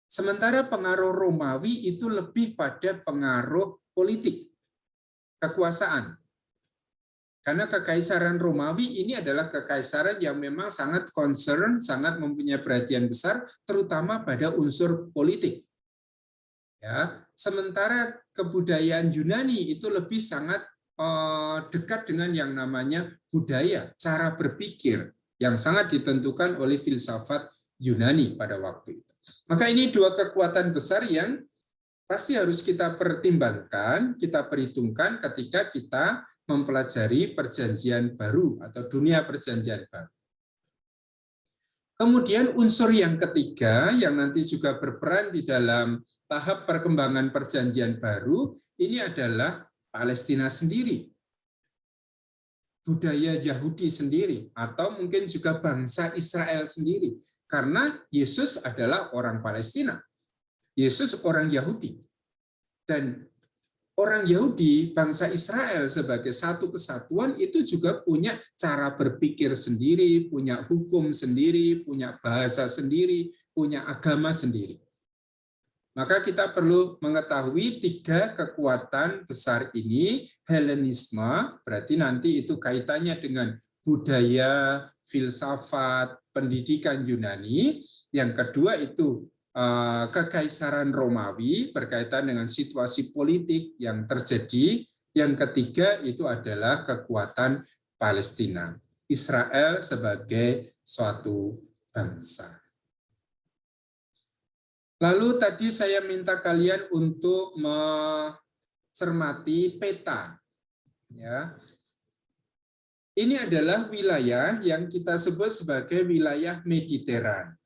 [SPEAKER 2] Sementara pengaruh Romawi itu lebih pada pengaruh politik, kekuasaan. Karena kekaisaran Romawi ini adalah kekaisaran yang memang sangat concern, sangat mempunyai perhatian besar, terutama pada unsur politik. Ya, sementara kebudayaan Yunani itu lebih sangat dekat dengan yang namanya budaya, cara berpikir yang sangat ditentukan oleh filsafat Yunani pada waktu itu. Maka ini 2 kekuatan besar yang pasti harus kita pertimbangkan, kita perhitungkan ketika kita mempelajari perjanjian baru atau dunia perjanjian baru. Kemudian unsur yang ketiga yang nanti juga berperan di dalam tahap perkembangan perjanjian baru ini adalah Palestina sendiri, budaya Yahudi sendiri, atau mungkin juga bangsa Israel sendiri. Karena Yesus adalah orang Palestina, Yesus orang Yahudi. Dan orang Yahudi, bangsa Israel sebagai satu kesatuan itu juga punya cara berpikir sendiri, punya hukum sendiri, punya bahasa sendiri, punya agama sendiri. Maka kita perlu mengetahui tiga kekuatan besar ini. Helenisme, berarti nanti itu kaitannya dengan budaya, filsafat, pendidikan Yunani. Yang kedua itu Kekaisaran Romawi berkaitan dengan situasi politik yang terjadi. Yang ketiga itu adalah kekuatan Palestina, Israel sebagai suatu bangsa. Lalu tadi saya minta kalian untuk mencermati peta. Ya. Ini adalah wilayah yang kita sebut sebagai wilayah Mediteran.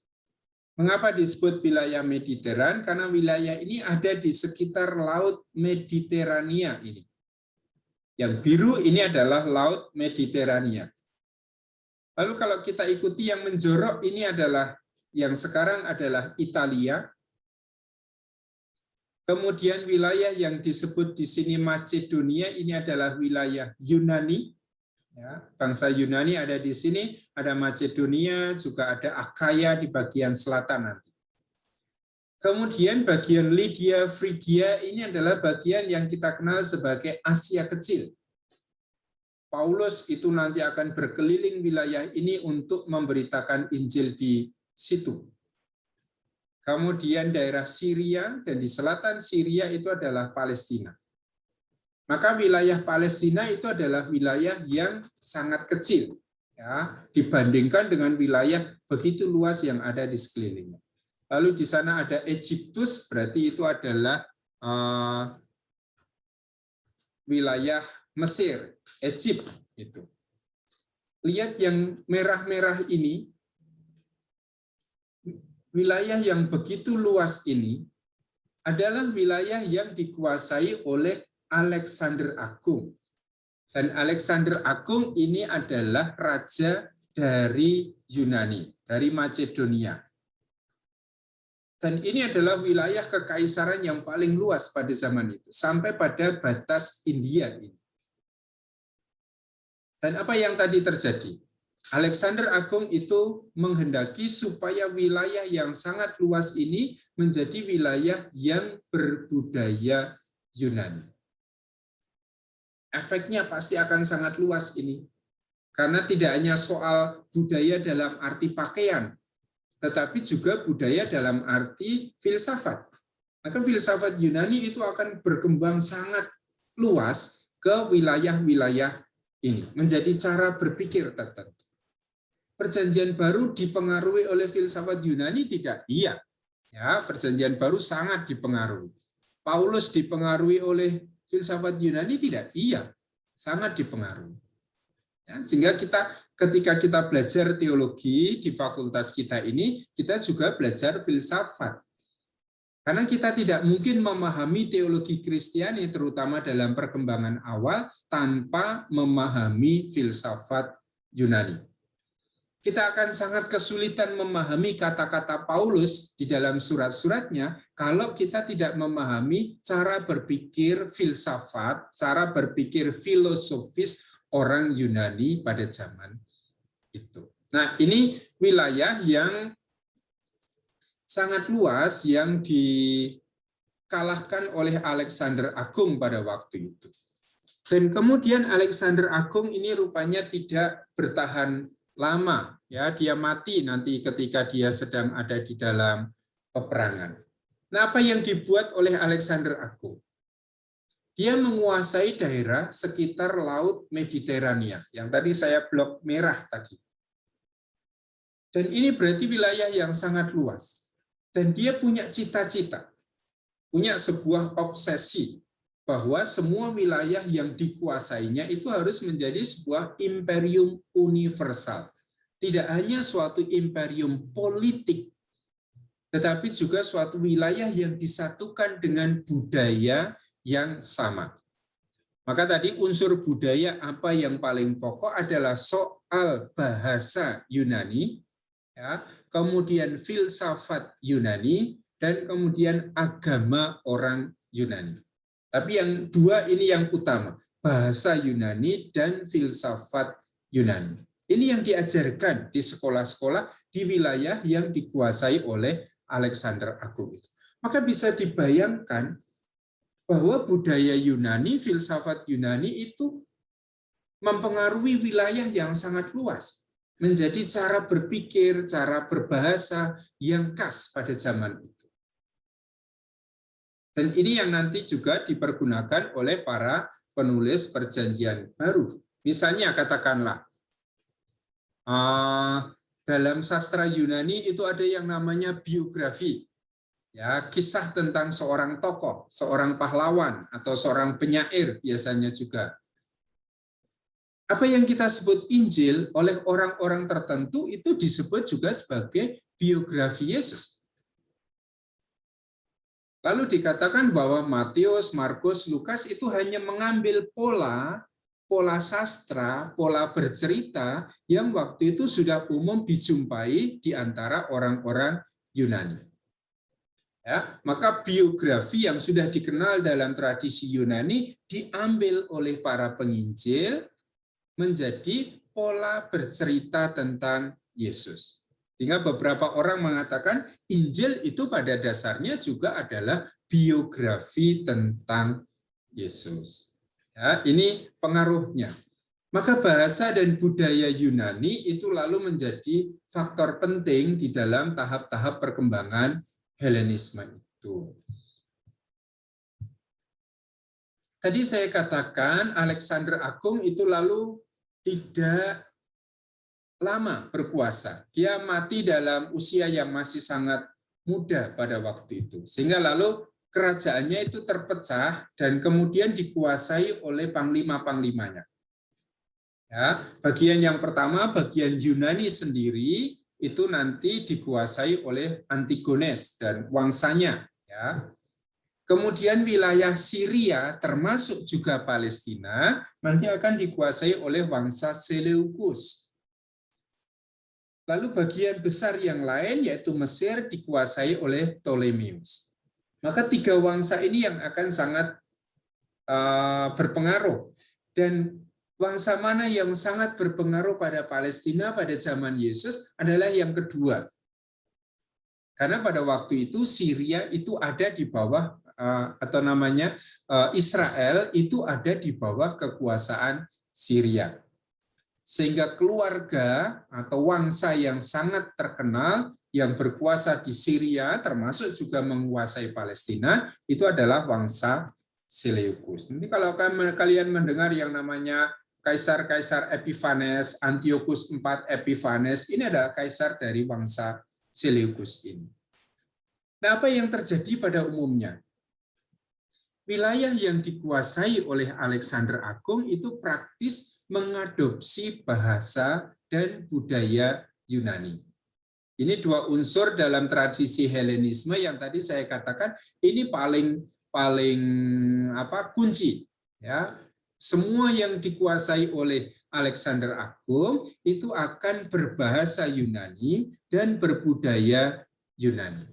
[SPEAKER 2] Mengapa disebut wilayah Mediteran? Karena wilayah ini ada di sekitar Laut Mediterania ini. Yang biru ini adalah Laut Mediterania. Lalu kalau kita ikuti yang menjorok ini adalah yang sekarang adalah Italia. Kemudian wilayah yang disebut di sini Macedonia ini adalah wilayah Yunani. Ya, bangsa Yunani ada di sini, ada Macedonia, juga ada Achaia di bagian selatan nanti. Kemudian bagian Lydia, Frigia ini adalah bagian yang kita kenal sebagai Asia Kecil. Paulus itu nanti akan berkeliling wilayah ini untuk memberitakan Injil di situ. Kemudian daerah Syria, dan di selatan Syria itu adalah Palestina. Maka wilayah Palestina itu adalah wilayah yang sangat kecil ya, dibandingkan dengan wilayah begitu luas yang ada di sekelilingnya. Lalu di sana ada Egyptus, berarti itu adalah wilayah Mesir, Egypt itu. Lihat yang merah-merah ini, wilayah yang begitu luas ini adalah wilayah yang dikuasai oleh Alexander Agung. Dan Alexander Agung ini adalah raja dari Yunani, dari Macedonia. Dan ini adalah wilayah kekaisaran yang paling luas pada zaman itu, sampai pada batas India ini. Dan apa yang tadi terjadi? Alexander Agung itu menghendaki supaya wilayah yang sangat luas ini menjadi wilayah yang berbudaya Yunani. Efeknya pasti akan sangat luas ini. Karena tidak hanya soal budaya dalam arti pakaian, tetapi juga budaya dalam arti filsafat. Maka filsafat Yunani itu akan berkembang sangat luas ke wilayah-wilayah ini, menjadi cara berpikir tertentu. Perjanjian baru dipengaruhi oleh filsafat Yunani tidak? Iya. Ya, perjanjian baru sangat dipengaruhi. Paulus dipengaruhi oleh filsafat Yunani tidak? Iya, sangat dipengaruhi. Ya, sehingga ketika kita belajar teologi di fakultas kita ini, kita juga belajar filsafat. Karena kita tidak mungkin memahami teologi Kristiani, terutama dalam perkembangan awal, tanpa memahami filsafat Yunani. Kita akan sangat kesulitan memahami kata-kata Paulus di dalam surat-suratnya kalau kita tidak memahami cara berpikir filsafat, cara berpikir filosofis orang Yunani pada zaman itu. Nah, ini wilayah yang sangat luas yang dikalahkan oleh Alexander Agung pada waktu itu. Dan kemudian Alexander Agung ini rupanya tidak bertahan lama, ya, dia mati nanti ketika dia sedang ada di dalam peperangan. Nah, apa yang dibuat oleh Alexander Agung? Dia menguasai daerah sekitar Laut Mediterania, yang tadi saya blok merah tadi. Dan ini berarti wilayah yang sangat luas. Dan dia punya cita-cita, punya sebuah obsesi bahwa semua wilayah yang dikuasainya itu harus menjadi sebuah imperium universal. Tidak hanya suatu imperium politik, tetapi juga suatu wilayah yang disatukan dengan budaya yang sama. Maka tadi unsur budaya apa yang paling pokok adalah soal bahasa Yunani, ya, kemudian filsafat Yunani, dan kemudian agama orang Yunani. Tapi yang dua ini yang utama, bahasa Yunani dan filsafat Yunani. Ini yang diajarkan di sekolah-sekolah di wilayah yang dikuasai oleh Alexander Agung. Maka bisa dibayangkan bahwa budaya Yunani, filsafat Yunani itu mempengaruhi wilayah yang sangat luas. Menjadi cara berpikir, cara berbahasa yang khas pada zaman itu. Dan ini yang nanti juga dipergunakan oleh para penulis Perjanjian Baru. Misalnya katakanlah, dalam sastra Yunani itu ada yang namanya biografi. Ya, kisah tentang seorang tokoh, seorang pahlawan, atau seorang penyair biasanya juga. Apa yang kita sebut Injil oleh orang-orang tertentu itu disebut juga sebagai biografi Yesus. Lalu dikatakan bahwa Matius, Markus, Lukas itu hanya mengambil pola sastra, pola bercerita yang waktu itu sudah umum dijumpai di antara orang-orang Yunani. Ya, maka biografi yang sudah dikenal dalam tradisi Yunani diambil oleh para penginjil menjadi pola bercerita tentang Yesus. Sehingga beberapa orang mengatakan Injil itu pada dasarnya juga adalah biografi tentang Yesus. Ya, ini pengaruhnya. Maka bahasa dan budaya Yunani itu lalu menjadi faktor penting di dalam tahap-tahap perkembangan Helenisme itu. Tadi saya katakan Alexander Agung itu lalu tidak lama berkuasa. Dia mati dalam usia yang masih sangat muda pada waktu itu. Sehingga lalu kerajaannya itu terpecah dan kemudian dikuasai oleh panglima-panglimanya. Ya, bagian yang pertama, bagian Yunani sendiri, itu nanti dikuasai oleh Antigones dan wangsanya. Ya. Kemudian wilayah Syria, termasuk juga Palestina, nanti akan dikuasai oleh wangsa Seleukus. Lalu bagian besar yang lain, yaitu Mesir, dikuasai oleh Ptolemeus. Maka tiga wangsa ini yang akan sangat berpengaruh. Dan wangsa mana yang sangat berpengaruh pada Palestina pada zaman Yesus adalah yang kedua. Karena pada waktu itu Syria itu ada di bawah, atau namanya Israel itu ada di bawah kekuasaan Syria. Sehingga keluarga atau wangsa yang sangat terkenal yang berkuasa di Syria termasuk juga menguasai Palestina itu adalah wangsa Seleukus. Nanti kalau kalian mendengar yang namanya Kaisar-Kaisar Epiphanes, Antiochus IV Epiphanes, ini adalah kaisar dari wangsa Seleukus ini. Nah, apa yang terjadi pada umumnya? Wilayah yang dikuasai oleh Alexander Agung itu praktis mengadopsi bahasa dan budaya Yunani. Ini dua unsur dalam tradisi Helenisme yang tadi saya katakan ini paling kunci, ya. Semua yang dikuasai oleh Alexander Agung itu akan berbahasa Yunani dan berbudaya Yunani.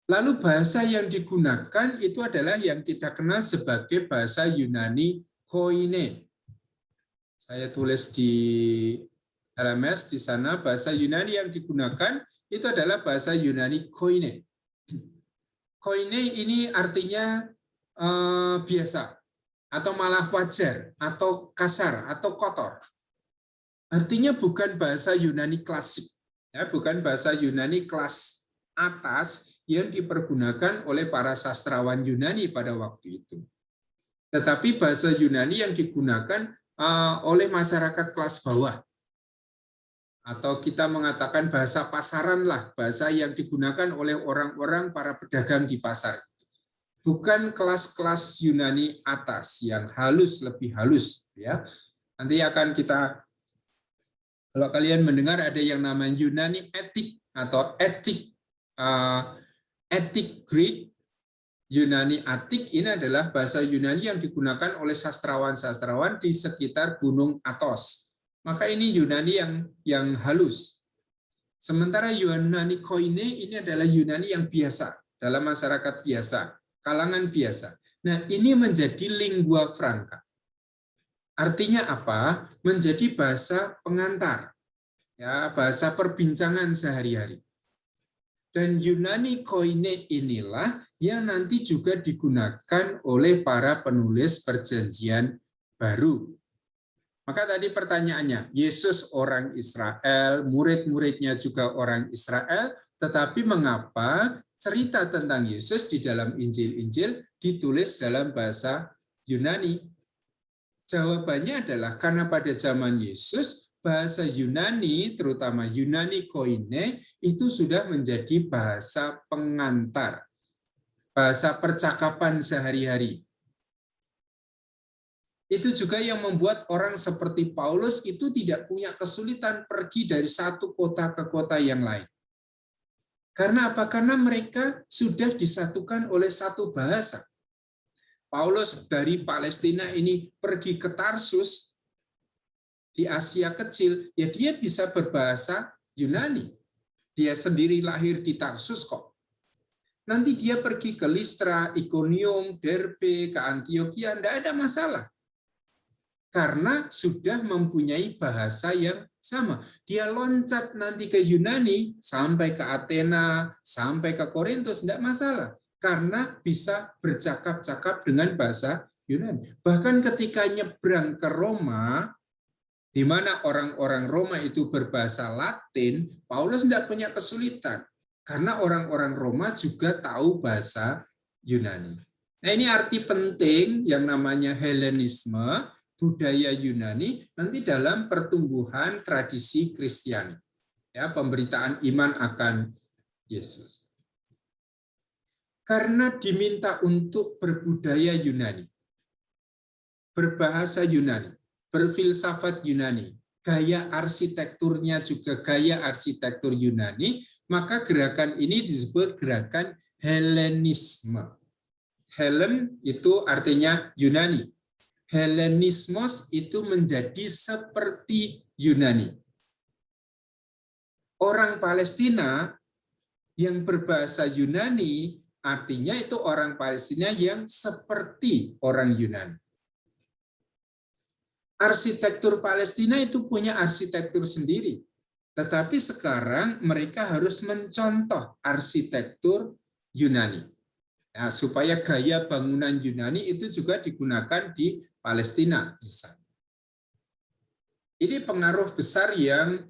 [SPEAKER 2] Lalu bahasa yang digunakan itu adalah yang kita kenal sebagai bahasa Yunani Koine. Saya tulis di LMS di sana, bahasa Yunani yang digunakan itu adalah bahasa Yunani Koine. Koine ini artinya biasa, atau malah wajar, atau kasar, atau kotor. Artinya bukan bahasa Yunani klasik, ya, bukan bahasa Yunani kelas atas yang dipergunakan oleh para sastrawan Yunani pada waktu itu. Tetapi bahasa Yunani yang digunakan oleh masyarakat kelas bawah. Atau kita mengatakan bahasa pasaran lah, bahasa yang digunakan oleh orang-orang para pedagang di pasar. bukan kelas-kelas Yunani atas yang halus, lebih halus, ya. Nanti akan kita, kalau kalian mendengar ada yang namanya Yunani etik atau etik Greek, Yunani Atik ini adalah bahasa Yunani yang digunakan oleh sastrawan-sastrawan di sekitar Gunung Athos. Maka ini Yunani yang halus. Sementara Yunani Koine ini adalah Yunani yang biasa, dalam masyarakat biasa, kalangan biasa. Nah, ini menjadi lingua franca. Artinya apa? Menjadi bahasa pengantar, ya, bahasa perbincangan sehari-hari. Dan Yunani Koine inilah yang nanti juga digunakan oleh para penulis Perjanjian Baru. Maka tadi pertanyaannya, Yesus orang Israel, murid-muridnya juga orang Israel, tetapi mengapa cerita tentang Yesus di dalam Injil-Injil ditulis dalam bahasa Yunani? Jawabannya adalah karena pada zaman Yesus, bahasa Yunani, terutama Yunani Koine, itu sudah menjadi bahasa pengantar, bahasa percakapan sehari-hari. Itu juga yang membuat orang seperti Paulus itu tidak punya kesulitan pergi dari satu kota ke kota yang lain. Karena apa? Karena mereka sudah disatukan oleh satu bahasa. Paulus dari Palestina ini pergi ke Tarsus, di Asia Kecil, ya dia bisa berbahasa Yunani. Dia sendiri lahir di Tarsus kok. Nanti dia pergi ke Listra, Ikonium, Derbe, ke Antioquia, tidak ada masalah. Karena sudah mempunyai bahasa yang sama. Dia loncat nanti ke Yunani, sampai ke Athena, sampai ke Korintus, tidak masalah. Karena bisa bercakap-cakap dengan bahasa Yunani. Bahkan ketika nyebrang ke Roma, di mana orang-orang Roma itu berbahasa Latin, Paulus tidak punya kesulitan. Karena orang-orang Roma juga tahu bahasa Yunani. Nah, ini arti penting yang namanya Helenisme, budaya Yunani, nanti dalam pertumbuhan tradisi Kristiani. Ya, pemberitaan iman akan Yesus. Karena diminta untuk berbudaya Yunani, berbahasa Yunani, berfilsafat Yunani, gaya arsitekturnya juga gaya arsitektur Yunani, maka gerakan ini disebut gerakan Helenisme. Helen itu artinya Yunani. Helenismos itu menjadi seperti Yunani. Orang Palestina yang berbahasa Yunani artinya itu orang Palestina yang seperti orang Yunani. Arsitektur Palestina itu punya arsitektur sendiri. Tetapi sekarang mereka harus mencontoh arsitektur Yunani. Nah, supaya gaya bangunan Yunani itu juga digunakan di Palestina. Misalnya. Ini pengaruh besar yang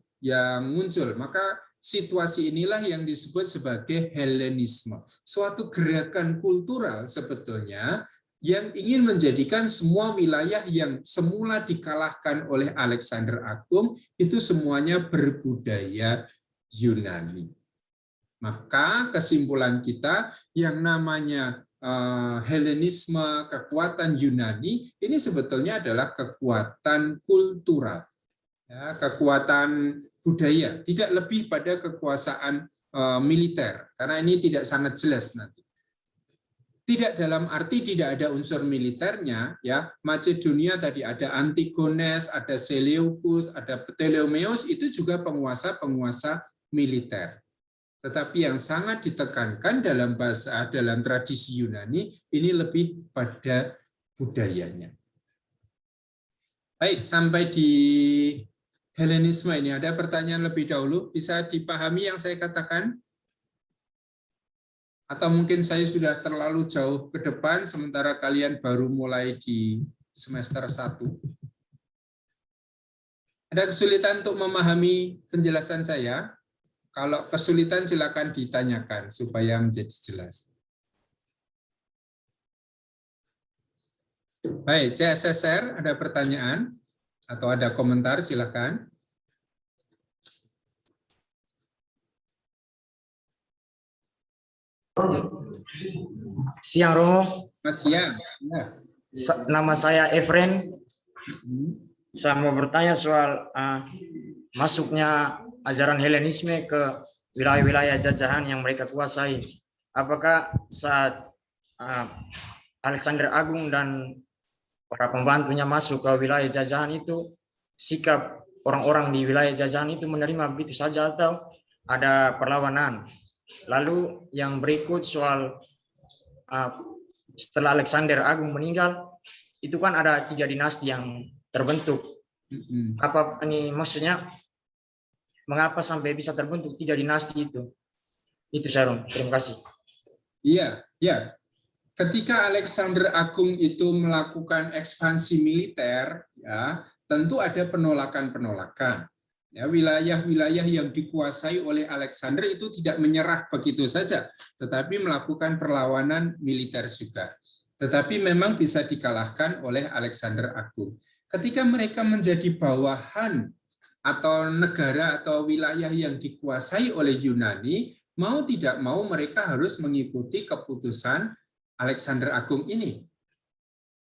[SPEAKER 2] muncul. Maka situasi inilah yang disebut sebagai Helenisme. Suatu gerakan kultural sebetulnya yang ingin menjadikan semua wilayah yang semula dikalahkan oleh Alexander Agung itu semuanya berbudaya Yunani. Maka kesimpulan kita yang namanya Helenisme, kekuatan Yunani, ini sebetulnya adalah kekuatan kultural, ya, kekuatan budaya, tidak lebih pada kekuasaan militer, karena ini tidak sangat jelas nanti. Tidak dalam arti tidak ada unsur militernya, ya. Macedonia tadi ada Antigones, ada Seleucus, ada Ptolemeus, itu juga penguasa-penguasa militer. Tetapi yang sangat ditekankan dalam tradisi Yunani ini lebih pada budayanya. Baik, sampai di Helenisme ini ada pertanyaan lebih dahulu, bisa dipahami yang saya katakan? Atau mungkin saya sudah terlalu jauh ke depan, sementara kalian baru mulai di semester 1. Ada kesulitan untuk memahami penjelasan saya? Kalau kesulitan silakan ditanyakan supaya menjadi jelas. Baik, CSSR ada pertanyaan atau ada komentar silakan.
[SPEAKER 3] Siang Romo,
[SPEAKER 2] Selamat siang. Ya.
[SPEAKER 3] nama saya Efren. Saya mau bertanya soal masuknya ajaran Helenisme ke wilayah-wilayah jajahan yang mereka kuasai. Apakah saat Alexander Agung dan para pembantunya masuk ke wilayah jajahan itu, sikap orang-orang di wilayah jajahan itu menerima begitu saja atau ada perlawanan? Lalu yang berikut soal setelah Alexander Agung meninggal, itu kan ada 3 dinasti yang terbentuk. Apa ini maksudnya? Mengapa sampai bisa terbentuk 3 dinasti itu? Itu Sharon. Terima kasih.
[SPEAKER 2] Iya, ya. Ketika Alexander Agung itu melakukan ekspansi militer, ya, tentu ada penolakan-penolakan. Ya, wilayah-wilayah yang dikuasai oleh Alexander itu tidak menyerah begitu saja, tetapi melakukan perlawanan militer juga. Tetapi memang bisa dikalahkan oleh Alexander Agung. Ketika mereka menjadi bawahan atau negara atau wilayah yang dikuasai oleh Yunani, mau tidak mau mereka harus mengikuti keputusan Alexander Agung ini.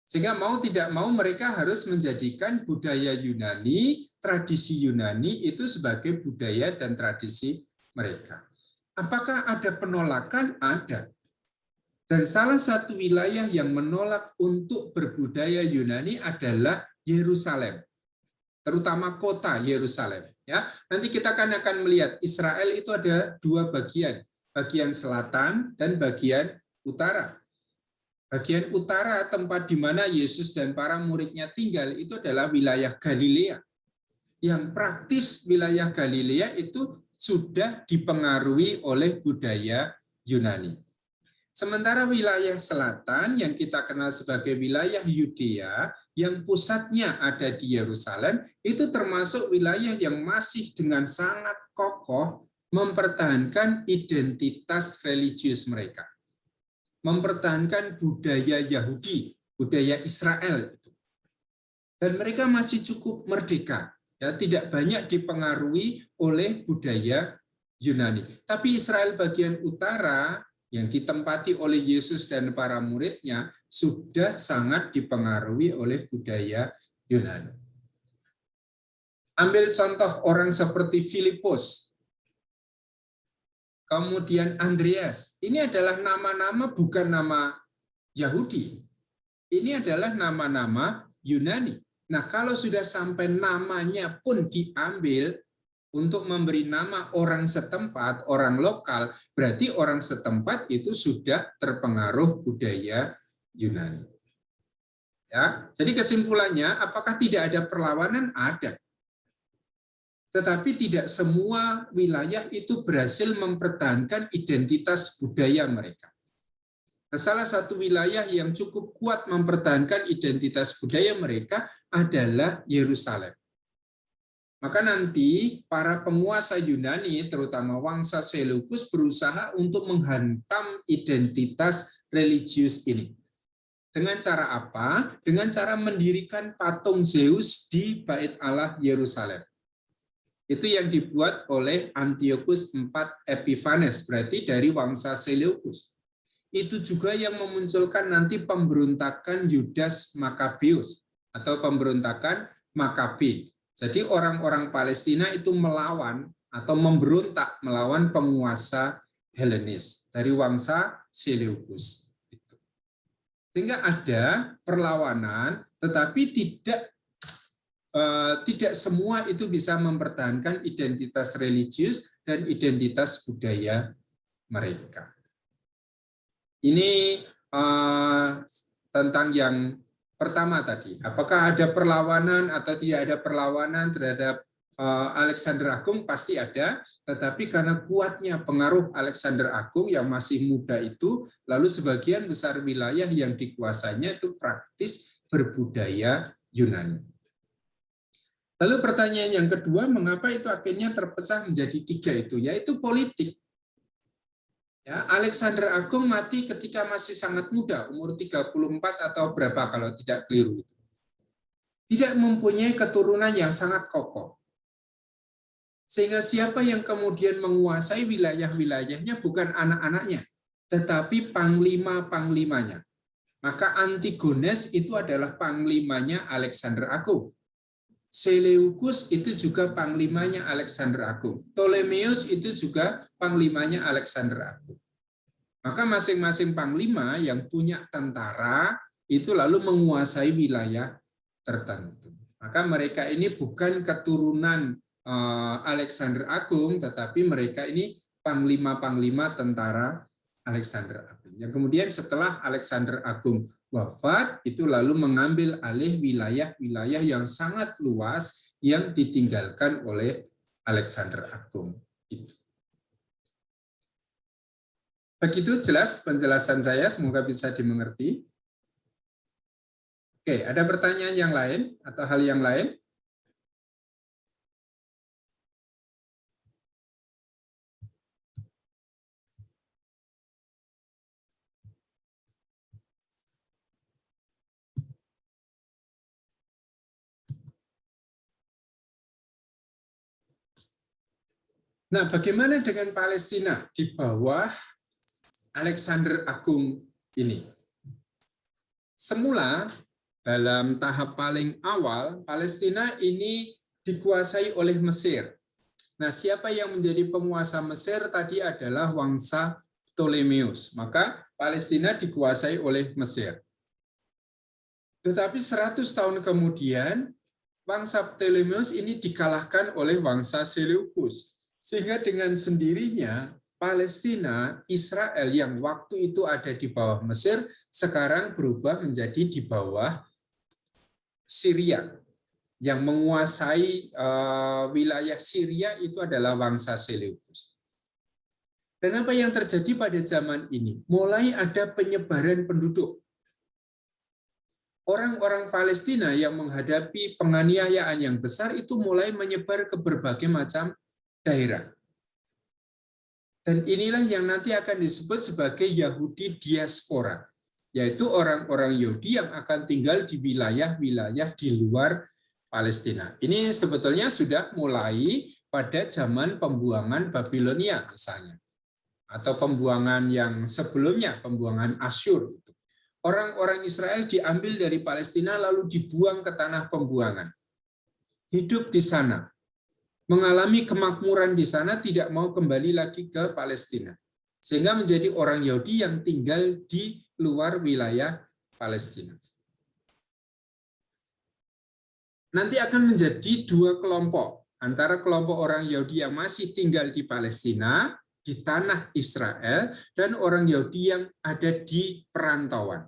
[SPEAKER 2] Sehingga mau tidak mau mereka harus menjadikan budaya Yunani, tradisi Yunani itu sebagai budaya dan tradisi mereka. Apakah ada penolakan? Ada. Dan salah satu wilayah yang menolak untuk berbudaya Yunani adalah Yerusalem. Terutama kota Yerusalem. Ya, nanti kita akan melihat Israel itu ada 2 bagian, bagian selatan dan bagian utara. Bagian utara tempat di mana Yesus dan para muridnya tinggal itu adalah wilayah Galilea. Yang praktis wilayah Galilea itu sudah dipengaruhi oleh budaya Yunani. Sementara wilayah selatan yang kita kenal sebagai wilayah Yudea, yang pusatnya ada di Yerusalem, itu termasuk wilayah yang masih dengan sangat kokoh mempertahankan identitas religius mereka. Mempertahankan budaya Yahudi, budaya Israel. Dan mereka masih cukup merdeka, ya, tidak banyak dipengaruhi oleh budaya Yunani. Tapi Israel bagian utara yang ditempati oleh Yesus dan para muridnya sudah sangat dipengaruhi oleh budaya Yunani. Ambil contoh orang seperti Filipus, kemudian Andreas. Ini adalah nama-nama bukan nama Yahudi. Ini adalah nama-nama Yunani. Nah, kalau sudah sampai namanya pun diambil untuk memberi nama orang setempat, orang lokal, berarti orang setempat itu sudah terpengaruh budaya Yunani. Ya, jadi kesimpulannya, apakah tidak ada perlawanan? Ada. Tetapi tidak semua wilayah itu berhasil mempertahankan identitas budaya mereka. Nah, salah satu wilayah yang cukup kuat mempertahankan identitas budaya mereka adalah Yerusalem. Maka nanti para penguasa Yunani, terutama Wangsa Seleukus, berusaha untuk menghantam identitas religius ini. Dengan cara apa? Dengan cara mendirikan patung Zeus di Bait Allah Yerusalem. Itu yang dibuat oleh Antiochus IV Epiphanes, berarti dari Wangsa Seleukus. Itu juga yang memunculkan nanti pemberontakan Yudas Makabeus atau pemberontakan Makabe. Jadi orang-orang Palestina itu melawan atau memberontak melawan penguasa Helenis dari Wangsa Seleukus. Sehingga ada perlawanan, tetapi tidak semua itu bisa mempertahankan identitas religius dan identitas budaya mereka. Ini tentang yang pertama tadi, apakah ada perlawanan atau tidak ada perlawanan terhadap Alexander Agung? Pasti ada, tetapi karena kuatnya pengaruh Alexander Agung yang masih muda itu, lalu sebagian besar wilayah yang dikuasainya itu praktis berbudaya Yunani. Lalu pertanyaan yang kedua, mengapa itu akhirnya terpecah menjadi 3 itu? Yaitu politik. Ya, Alexander Agung mati ketika masih sangat muda, umur 34 atau berapa kalau tidak keliru itu. Tidak mempunyai keturunan yang sangat kokoh. Sehingga siapa yang kemudian menguasai wilayah-wilayahnya bukan anak-anaknya, tetapi panglima-panglimanya. Maka Antigones itu adalah panglimanya Alexander Agung. Seleucus itu juga panglimanya Alexander Agung. Ptolemeus itu juga panglimanya Alexander Agung. Maka masing-masing panglima yang punya tentara itu lalu menguasai wilayah tertentu. Maka mereka ini bukan keturunan Alexander Agung, tetapi mereka ini panglima-panglima tentara Alexander Agung. Yang kemudian setelah Alexander Agung wafat, itu lalu mengambil alih wilayah-wilayah yang sangat luas yang ditinggalkan oleh Alexander Agung. Begitu jelas penjelasan saya, semoga bisa dimengerti. Oke, ada pertanyaan yang lain atau hal yang lain? Nah, bagaimana dengan Palestina di bawah Alexander Agung ini? Semula dalam tahap paling awal, Palestina ini dikuasai oleh Mesir. Nah, siapa yang menjadi penguasa Mesir tadi adalah Wangsa Ptolemeus. Maka Palestina dikuasai oleh Mesir. Tetapi 100 tahun kemudian, Wangsa Ptolemeus ini dikalahkan oleh Wangsa Seleucus. Sehingga dengan sendirinya Palestina, Israel yang waktu itu ada di bawah Mesir, sekarang berubah menjadi di bawah Syria. Yang menguasai wilayah Syria itu adalah Wangsa Seleucus. Dan apa yang terjadi pada zaman ini? Mulai ada penyebaran penduduk. Orang-orang Palestina yang menghadapi penganiayaan yang besar itu mulai menyebar ke berbagai macam daerah. Dan inilah yang nanti akan disebut sebagai Yahudi diaspora, yaitu orang-orang Yahudi yang akan tinggal di wilayah-wilayah di luar Palestina. Ini sebetulnya sudah mulai pada zaman pembuangan Babilonia misalnya, atau pembuangan yang sebelumnya, pembuangan Asyur. Orang-orang Israel diambil dari Palestina lalu dibuang ke tanah pembuangan. Hidup di sana, mengalami kemakmuran di sana, tidak mau kembali lagi ke Palestina. Sehingga menjadi orang Yahudi yang tinggal di luar wilayah Palestina. Nanti akan menjadi dua kelompok. Antara kelompok orang Yahudi yang masih tinggal di Palestina, di tanah Israel, dan orang Yahudi yang ada di perantauan.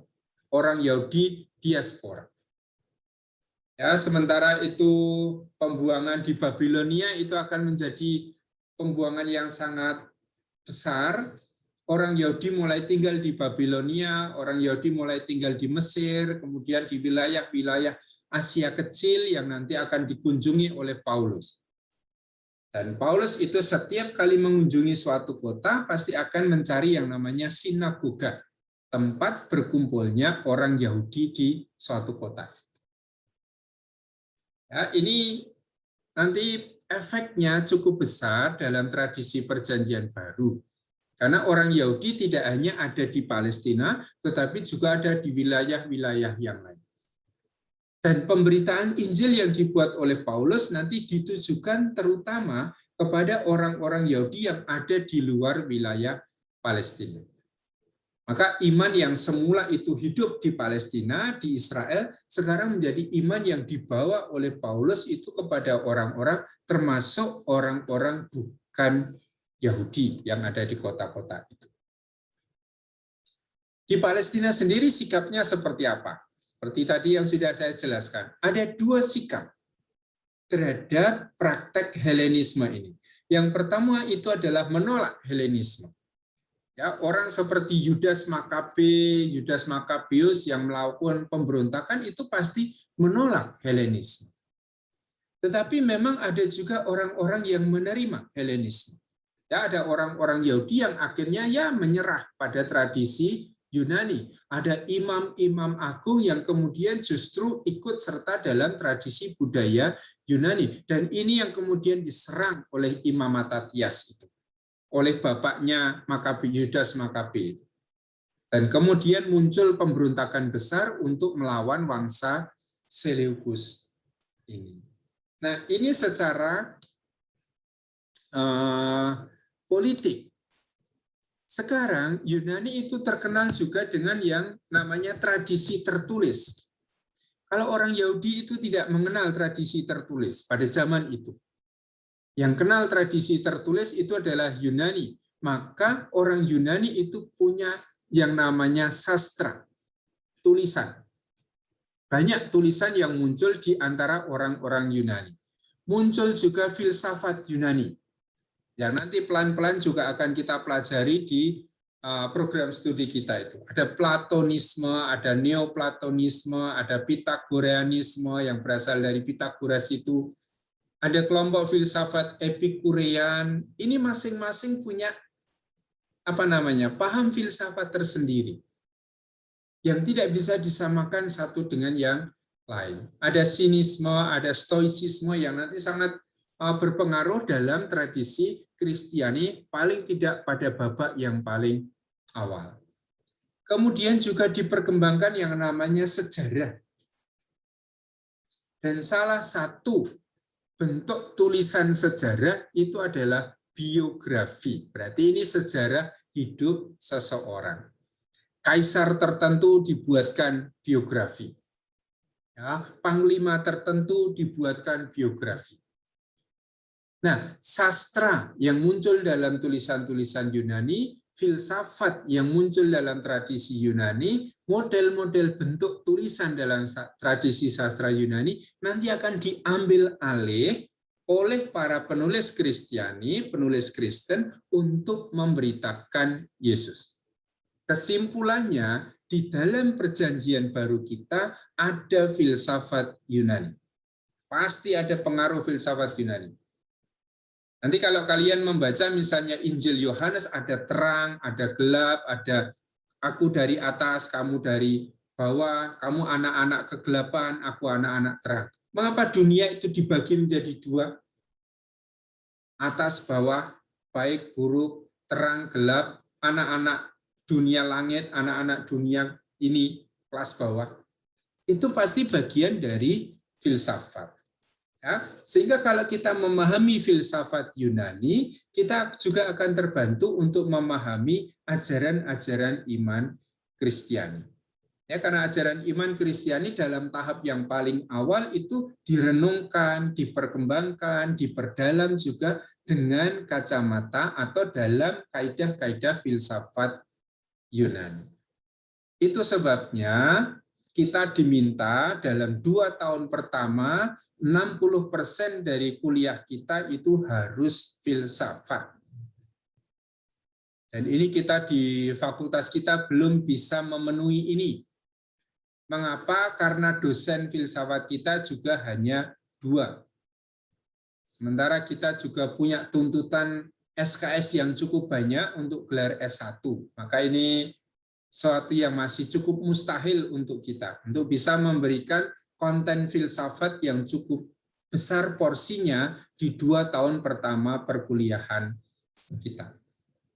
[SPEAKER 2] Orang Yahudi diaspora. Ya, sementara itu pembuangan di Babilonia itu akan menjadi pembuangan yang sangat besar. Orang Yahudi mulai tinggal di Babilonia, orang Yahudi mulai tinggal di Mesir, kemudian di wilayah-wilayah Asia Kecil yang nanti akan dikunjungi oleh Paulus. Dan Paulus itu setiap kali mengunjungi suatu kota pasti akan mencari yang namanya sinagoga, tempat berkumpulnya orang Yahudi di suatu kota. Ya, ini nanti efeknya cukup besar dalam tradisi Perjanjian Baru. Karena orang Yahudi tidak hanya ada di Palestina, tetapi juga ada di wilayah-wilayah yang lain. Dan pemberitaan Injil yang dibuat oleh Paulus nanti ditujukan terutama kepada orang-orang Yahudi yang ada di luar wilayah Palestina. Maka iman yang semula itu hidup di Palestina, di Israel, sekarang menjadi iman yang dibawa oleh Paulus itu kepada orang-orang, termasuk orang-orang bukan Yahudi yang ada di kota-kota itu. Di Palestina sendiri sikapnya seperti apa? Seperti tadi yang sudah saya jelaskan, ada dua sikap terhadap praktek Helenisme ini. Yang pertama itu adalah menolak Helenisme. Ya, orang seperti Yudas Makabeus yang melakukan pemberontakan itu pasti menolak Helenisme. Tetapi memang ada juga orang-orang yang menerima Helenisme. Ya, ada orang-orang Yahudi yang akhirnya ya menyerah pada tradisi Yunani. Ada imam-imam agung yang kemudian justru ikut serta dalam tradisi budaya Yunani. Dan ini yang kemudian diserang oleh Imam Matatias itu, oleh bapaknya Yudas Makabe itu. Dan kemudian muncul pemberontakan besar untuk melawan wangsa Seleukus ini. Nah, ini secara politik. Sekarang Yunani itu terkenal juga dengan yang namanya tradisi tertulis. Kalau orang Yahudi itu tidak mengenal tradisi tertulis pada zaman itu. Yang kenal tradisi tertulis itu adalah Yunani. Maka orang Yunani itu punya yang namanya sastra, tulisan. Banyak tulisan yang muncul di antara orang-orang Yunani. Muncul juga filsafat Yunani. Yang nanti pelan-pelan juga akan kita pelajari di program studi kita itu. Ada Platonisme, ada Neoplatonisme, ada Pitagoreanisme yang berasal dari Pitagoras itu. Ada kelompok filsafat Epikurean. Ini masing-masing punya paham filsafat tersendiri yang tidak bisa disamakan satu dengan yang lain. Ada sinisme, ada stoicisme yang nanti sangat berpengaruh dalam tradisi Kristiani, paling tidak pada babak yang paling awal. Kemudian juga diperkembangkan yang namanya sejarah. Dan salah satu bentuk tulisan sejarah itu adalah biografi. Berarti ini sejarah hidup seseorang. Kaisar tertentu dibuatkan biografi. Ya, panglima tertentu dibuatkan biografi. Nah, sastra yang muncul dalam tulisan-tulisan Yunani, filsafat yang muncul dalam tradisi Yunani, model-model bentuk tulisan dalam tradisi sastra Yunani nanti akan diambil alih oleh para penulis Kristiani, penulis Kristen untuk memberitakan Yesus. Kesimpulannya, di dalam perjanjian baru kita ada filsafat Yunani. Pasti ada pengaruh filsafat Yunani. Nanti kalau kalian membaca misalnya Injil Yohanes, ada terang, ada gelap, ada aku dari atas, kamu dari bawah, kamu anak-anak kegelapan, aku anak-anak terang. Mengapa dunia itu dibagi menjadi dua? Atas, bawah, baik, buruk, terang, gelap, anak-anak dunia langit, anak-anak dunia ini, kelas bawah. Itu pasti bagian dari filsafat. Ya, sehingga kalau kita memahami filsafat Yunani, kita juga akan terbantu untuk memahami ajaran-ajaran iman Kristiani. Ya, karena ajaran iman Kristiani dalam tahap yang paling awal itu direnungkan, diperkembangkan, diperdalam juga dengan kacamata atau dalam kaidah-kaidah filsafat Yunani. Itu sebabnya kita diminta dalam 2 tahun pertama 60% dari kuliah kita itu harus filsafat. Dan ini kita di fakultas kita belum bisa memenuhi ini. Mengapa? Karena dosen filsafat kita juga hanya 2. Sementara kita juga punya tuntutan SKS yang cukup banyak untuk gelar S1. Maka ini sesuatu yang masih cukup mustahil untuk kita, untuk bisa memberikan konten filsafat yang cukup besar porsinya di 2 tahun pertama perkuliahan kita.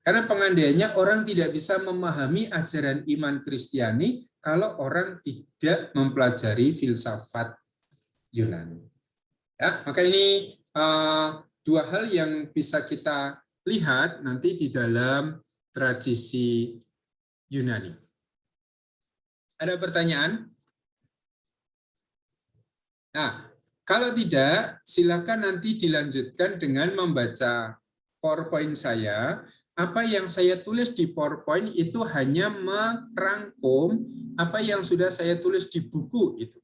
[SPEAKER 2] Karena pengandaiannya orang tidak bisa memahami ajaran iman Kristiani kalau orang tidak mempelajari filsafat Yunani. Ya, maka ini 2 hal yang bisa kita lihat nanti di dalam tradisi Yunani. Ada pertanyaan? Nah, kalau tidak, silakan nanti dilanjutkan dengan membaca PowerPoint saya. Apa yang saya tulis di PowerPoint itu hanya merangkum apa yang sudah saya tulis di buku itu.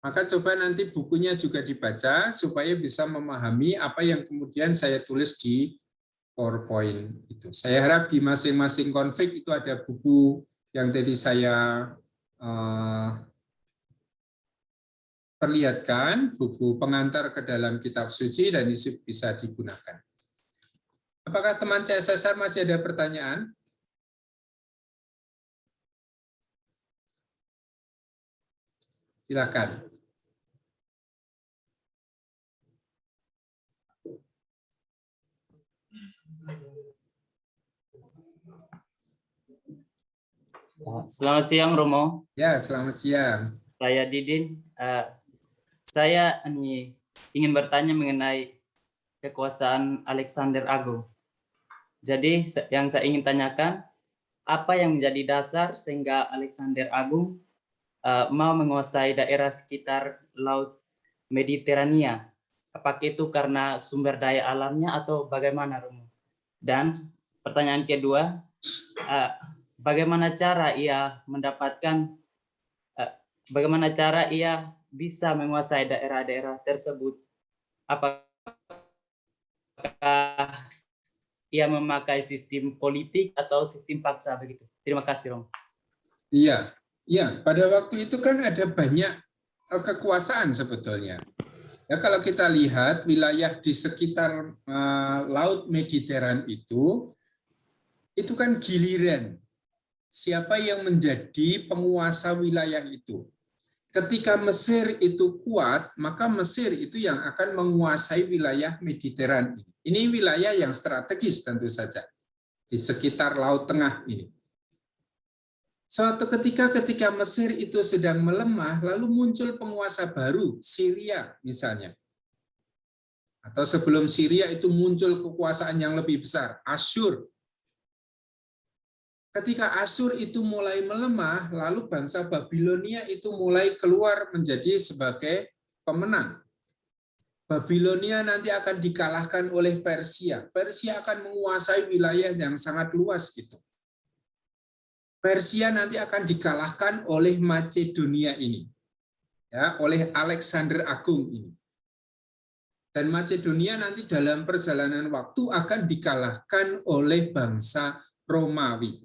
[SPEAKER 2] Maka coba nanti bukunya juga dibaca supaya bisa memahami apa yang kemudian saya tulis di PowerPoint itu. Saya harap di masing-masing konflik itu ada buku yang tadi saya perlihatkan, buku pengantar ke dalam kitab suci, dan itu bisa digunakan. Apakah teman CSSR masih ada pertanyaan? Silakan.
[SPEAKER 4] Selamat siang Romo,
[SPEAKER 2] Ya, selamat siang.
[SPEAKER 4] saya Didin. Saya ingin bertanya mengenai kekuasaan Alexander Agung. Jadi yang saya ingin tanyakan, apa yang menjadi dasar sehingga Alexander Agung mau menguasai daerah sekitar Laut Mediterania? Apakah itu karena sumber daya alamnya atau bagaimana, Romo? Dan pertanyaan kedua, bagaimana cara ia mendapatkan, bagaimana cara ia bisa menguasai daerah-daerah tersebut? Apakah ia memakai sistem politik atau sistem paksa begitu? Terima kasih, Romo.
[SPEAKER 2] Iya, iya. Pada waktu itu kan ada banyak kekuasaan sebetulnya. Ya, kalau kita lihat wilayah di sekitar Laut Mediteran itu kan giliran. Siapa yang menjadi penguasa wilayah itu? Ketika Mesir itu kuat, maka Mesir itu yang akan menguasai wilayah Mediteran ini. Ini wilayah yang strategis tentu saja di sekitar Laut Tengah ini. Suatu ketika Mesir itu sedang melemah, lalu muncul penguasa baru, Syria misalnya. Atau sebelum Syria itu muncul kekuasaan yang lebih besar, Asyur. Ketika Asyur itu mulai melemah, lalu bangsa Babilonia itu mulai keluar menjadi sebagai pemenang. Babilonia nanti akan dikalahkan oleh Persia. Persia akan menguasai wilayah yang sangat luas gitu. Persia nanti akan dikalahkan oleh Macedonia ini. Ya, oleh Alexander Agung ini. Dan Macedonia nanti dalam perjalanan waktu akan dikalahkan oleh bangsa Romawi.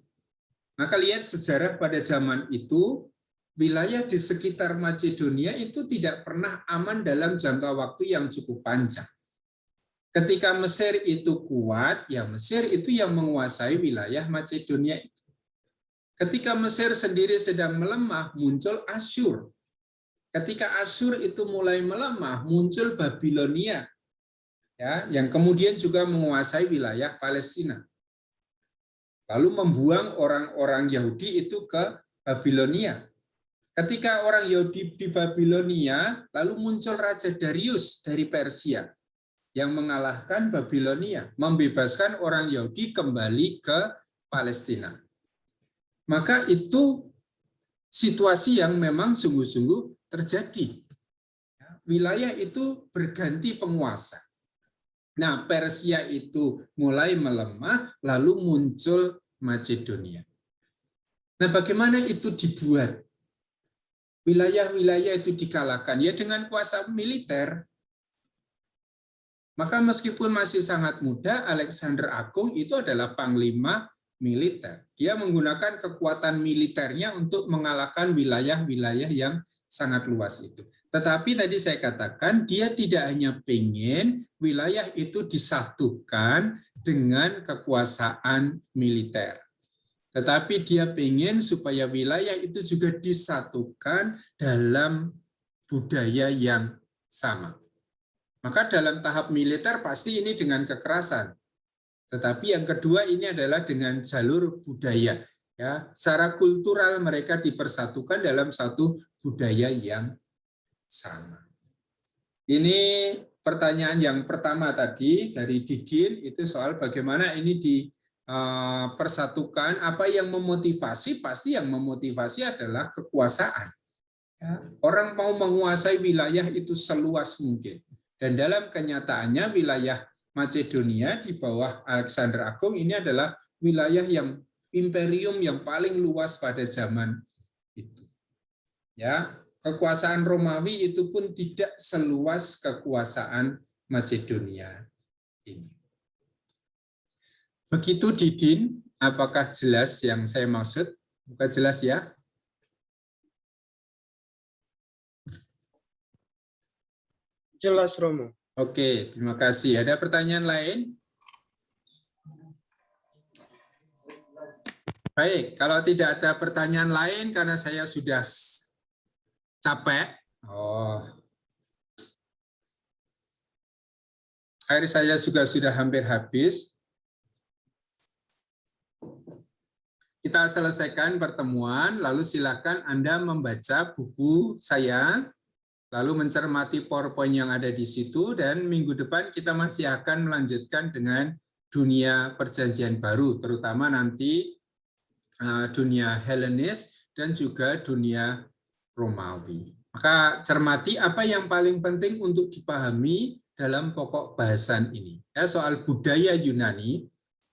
[SPEAKER 2] Maka lihat sejarah pada zaman itu, wilayah di sekitar Macedonia itu tidak pernah aman dalam jangka waktu yang cukup panjang. Ketika Mesir itu kuat, ya Mesir itu yang menguasai wilayah Macedonia itu. Ketika Mesir sendiri sedang melemah, muncul Asyur. Ketika Asyur itu mulai melemah, muncul Babilonia, ya, yang kemudian juga menguasai wilayah Palestina. Lalu membuang orang-orang Yahudi itu ke Babilonia. Ketika orang Yahudi di Babilonia, lalu muncul Raja Darius dari Persia yang mengalahkan Babilonia, membebaskan orang Yahudi kembali ke Palestina. Maka itu situasi yang memang sungguh-sungguh terjadi. Wilayah itu berganti penguasa. Nah, Persia itu mulai melemah, lalu muncul Macedonia. Nah, bagaimana itu dibuat? Wilayah-wilayah itu dikalahkan ya dengan kuasa militer. Maka meskipun masih sangat muda, Alexander Agung itu adalah panglima militer. Dia menggunakan kekuatan militernya untuk mengalahkan wilayah-wilayah yang sangat luas itu. Tetapi tadi saya katakan dia tidak hanya pengen wilayah itu disatukan dengan kekuasaan militer. Tetapi dia pengen supaya wilayah itu juga disatukan dalam budaya yang sama. Maka dalam tahap militer pasti ini dengan kekerasan. Tetapi yang kedua ini adalah dengan jalur budaya. Ya, secara kultural mereka dipersatukan dalam satu budaya yang sama. Ini pertanyaan yang pertama tadi dari Didin itu soal bagaimana ini dipersatukan. Apa yang memotivasi? Pasti yang memotivasi adalah kekuasaan. Ya, orang mau menguasai wilayah itu seluas mungkin. Dan dalam kenyataannya wilayah Macedonia di bawah Alexander Agung ini adalah wilayah yang imperium yang paling luas pada zaman itu. Ya. Kekuasaan Romawi itu pun tidak seluas kekuasaan Macedonia ini. Begitu Didin, apakah jelas yang saya maksud? Bukan jelas ya?
[SPEAKER 5] Jelas, Romo.
[SPEAKER 2] Oke, terima kasih. Ada pertanyaan lain? Baik, kalau tidak ada pertanyaan lain karena saya sudah capek. Air saya juga sudah hampir habis. kita selesaikan pertemuan, lalu silakan Anda membaca buku saya, lalu mencermati PowerPoint yang ada di situ, dan minggu depan kita masih akan melanjutkan dengan dunia perjanjian baru, terutama nanti dunia Helenis dan juga dunia Romawi. Maka cermati apa yang paling penting untuk dipahami dalam pokok bahasan ini. Ya, soal budaya Yunani,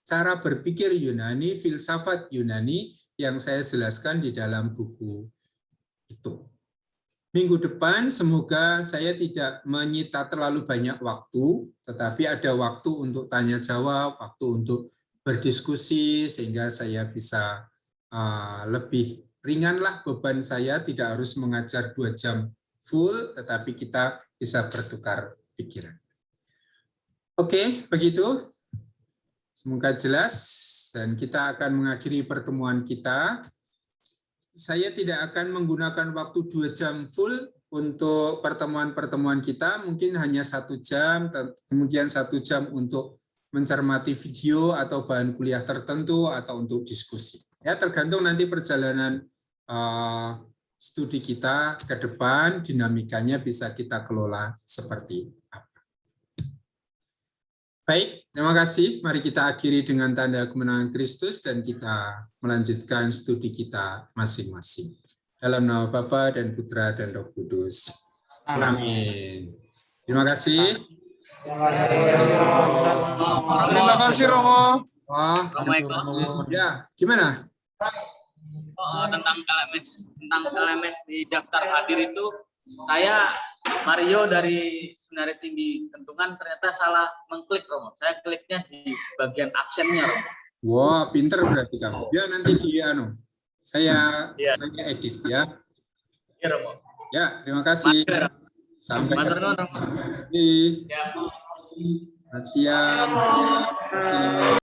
[SPEAKER 2] cara berpikir Yunani, filsafat Yunani yang saya jelaskan di dalam buku itu. Minggu depan semoga saya tidak menyita terlalu banyak waktu, tetapi ada waktu untuk tanya jawab, waktu untuk berdiskusi, sehingga saya bisa lebih ringanlah beban saya, tidak harus mengajar 2 jam full, tetapi kita bisa bertukar pikiran. Oke, begitu. Semoga jelas, dan kita akan mengakhiri pertemuan kita. Saya tidak akan menggunakan waktu 2 jam full untuk pertemuan-pertemuan kita, mungkin hanya 1 jam, kemudian 1 jam untuk mencermati video atau bahan kuliah tertentu, atau untuk diskusi. Ya, tergantung nanti perjalanan studi kita ke depan, dinamikanya bisa kita kelola seperti apa. Baik, terima kasih. Mari kita akhiri dengan tanda kemenangan Kristus dan kita melanjutkan studi kita masing-masing. Dalam nama Bapa dan Putra dan Roh Kudus. Amin. Terima kasih.
[SPEAKER 5] Terima kasih Romo.
[SPEAKER 2] Wah, ya, gimana?
[SPEAKER 6] Tentang LMS di daftar hadir itu, saya Mario dari Seminari Tinggi Kentungan ternyata salah mengklik, Romo. Saya kliknya di bagian absennya, Romo.
[SPEAKER 2] Wah, pinter berarti kamu. Ya, nanti saya edit ya.
[SPEAKER 6] Iya, Romo.
[SPEAKER 2] Ya, terima kasih. Sampai
[SPEAKER 6] Matur nuwun,
[SPEAKER 2] ketemu.
[SPEAKER 6] Romo.
[SPEAKER 2] Selamat siang.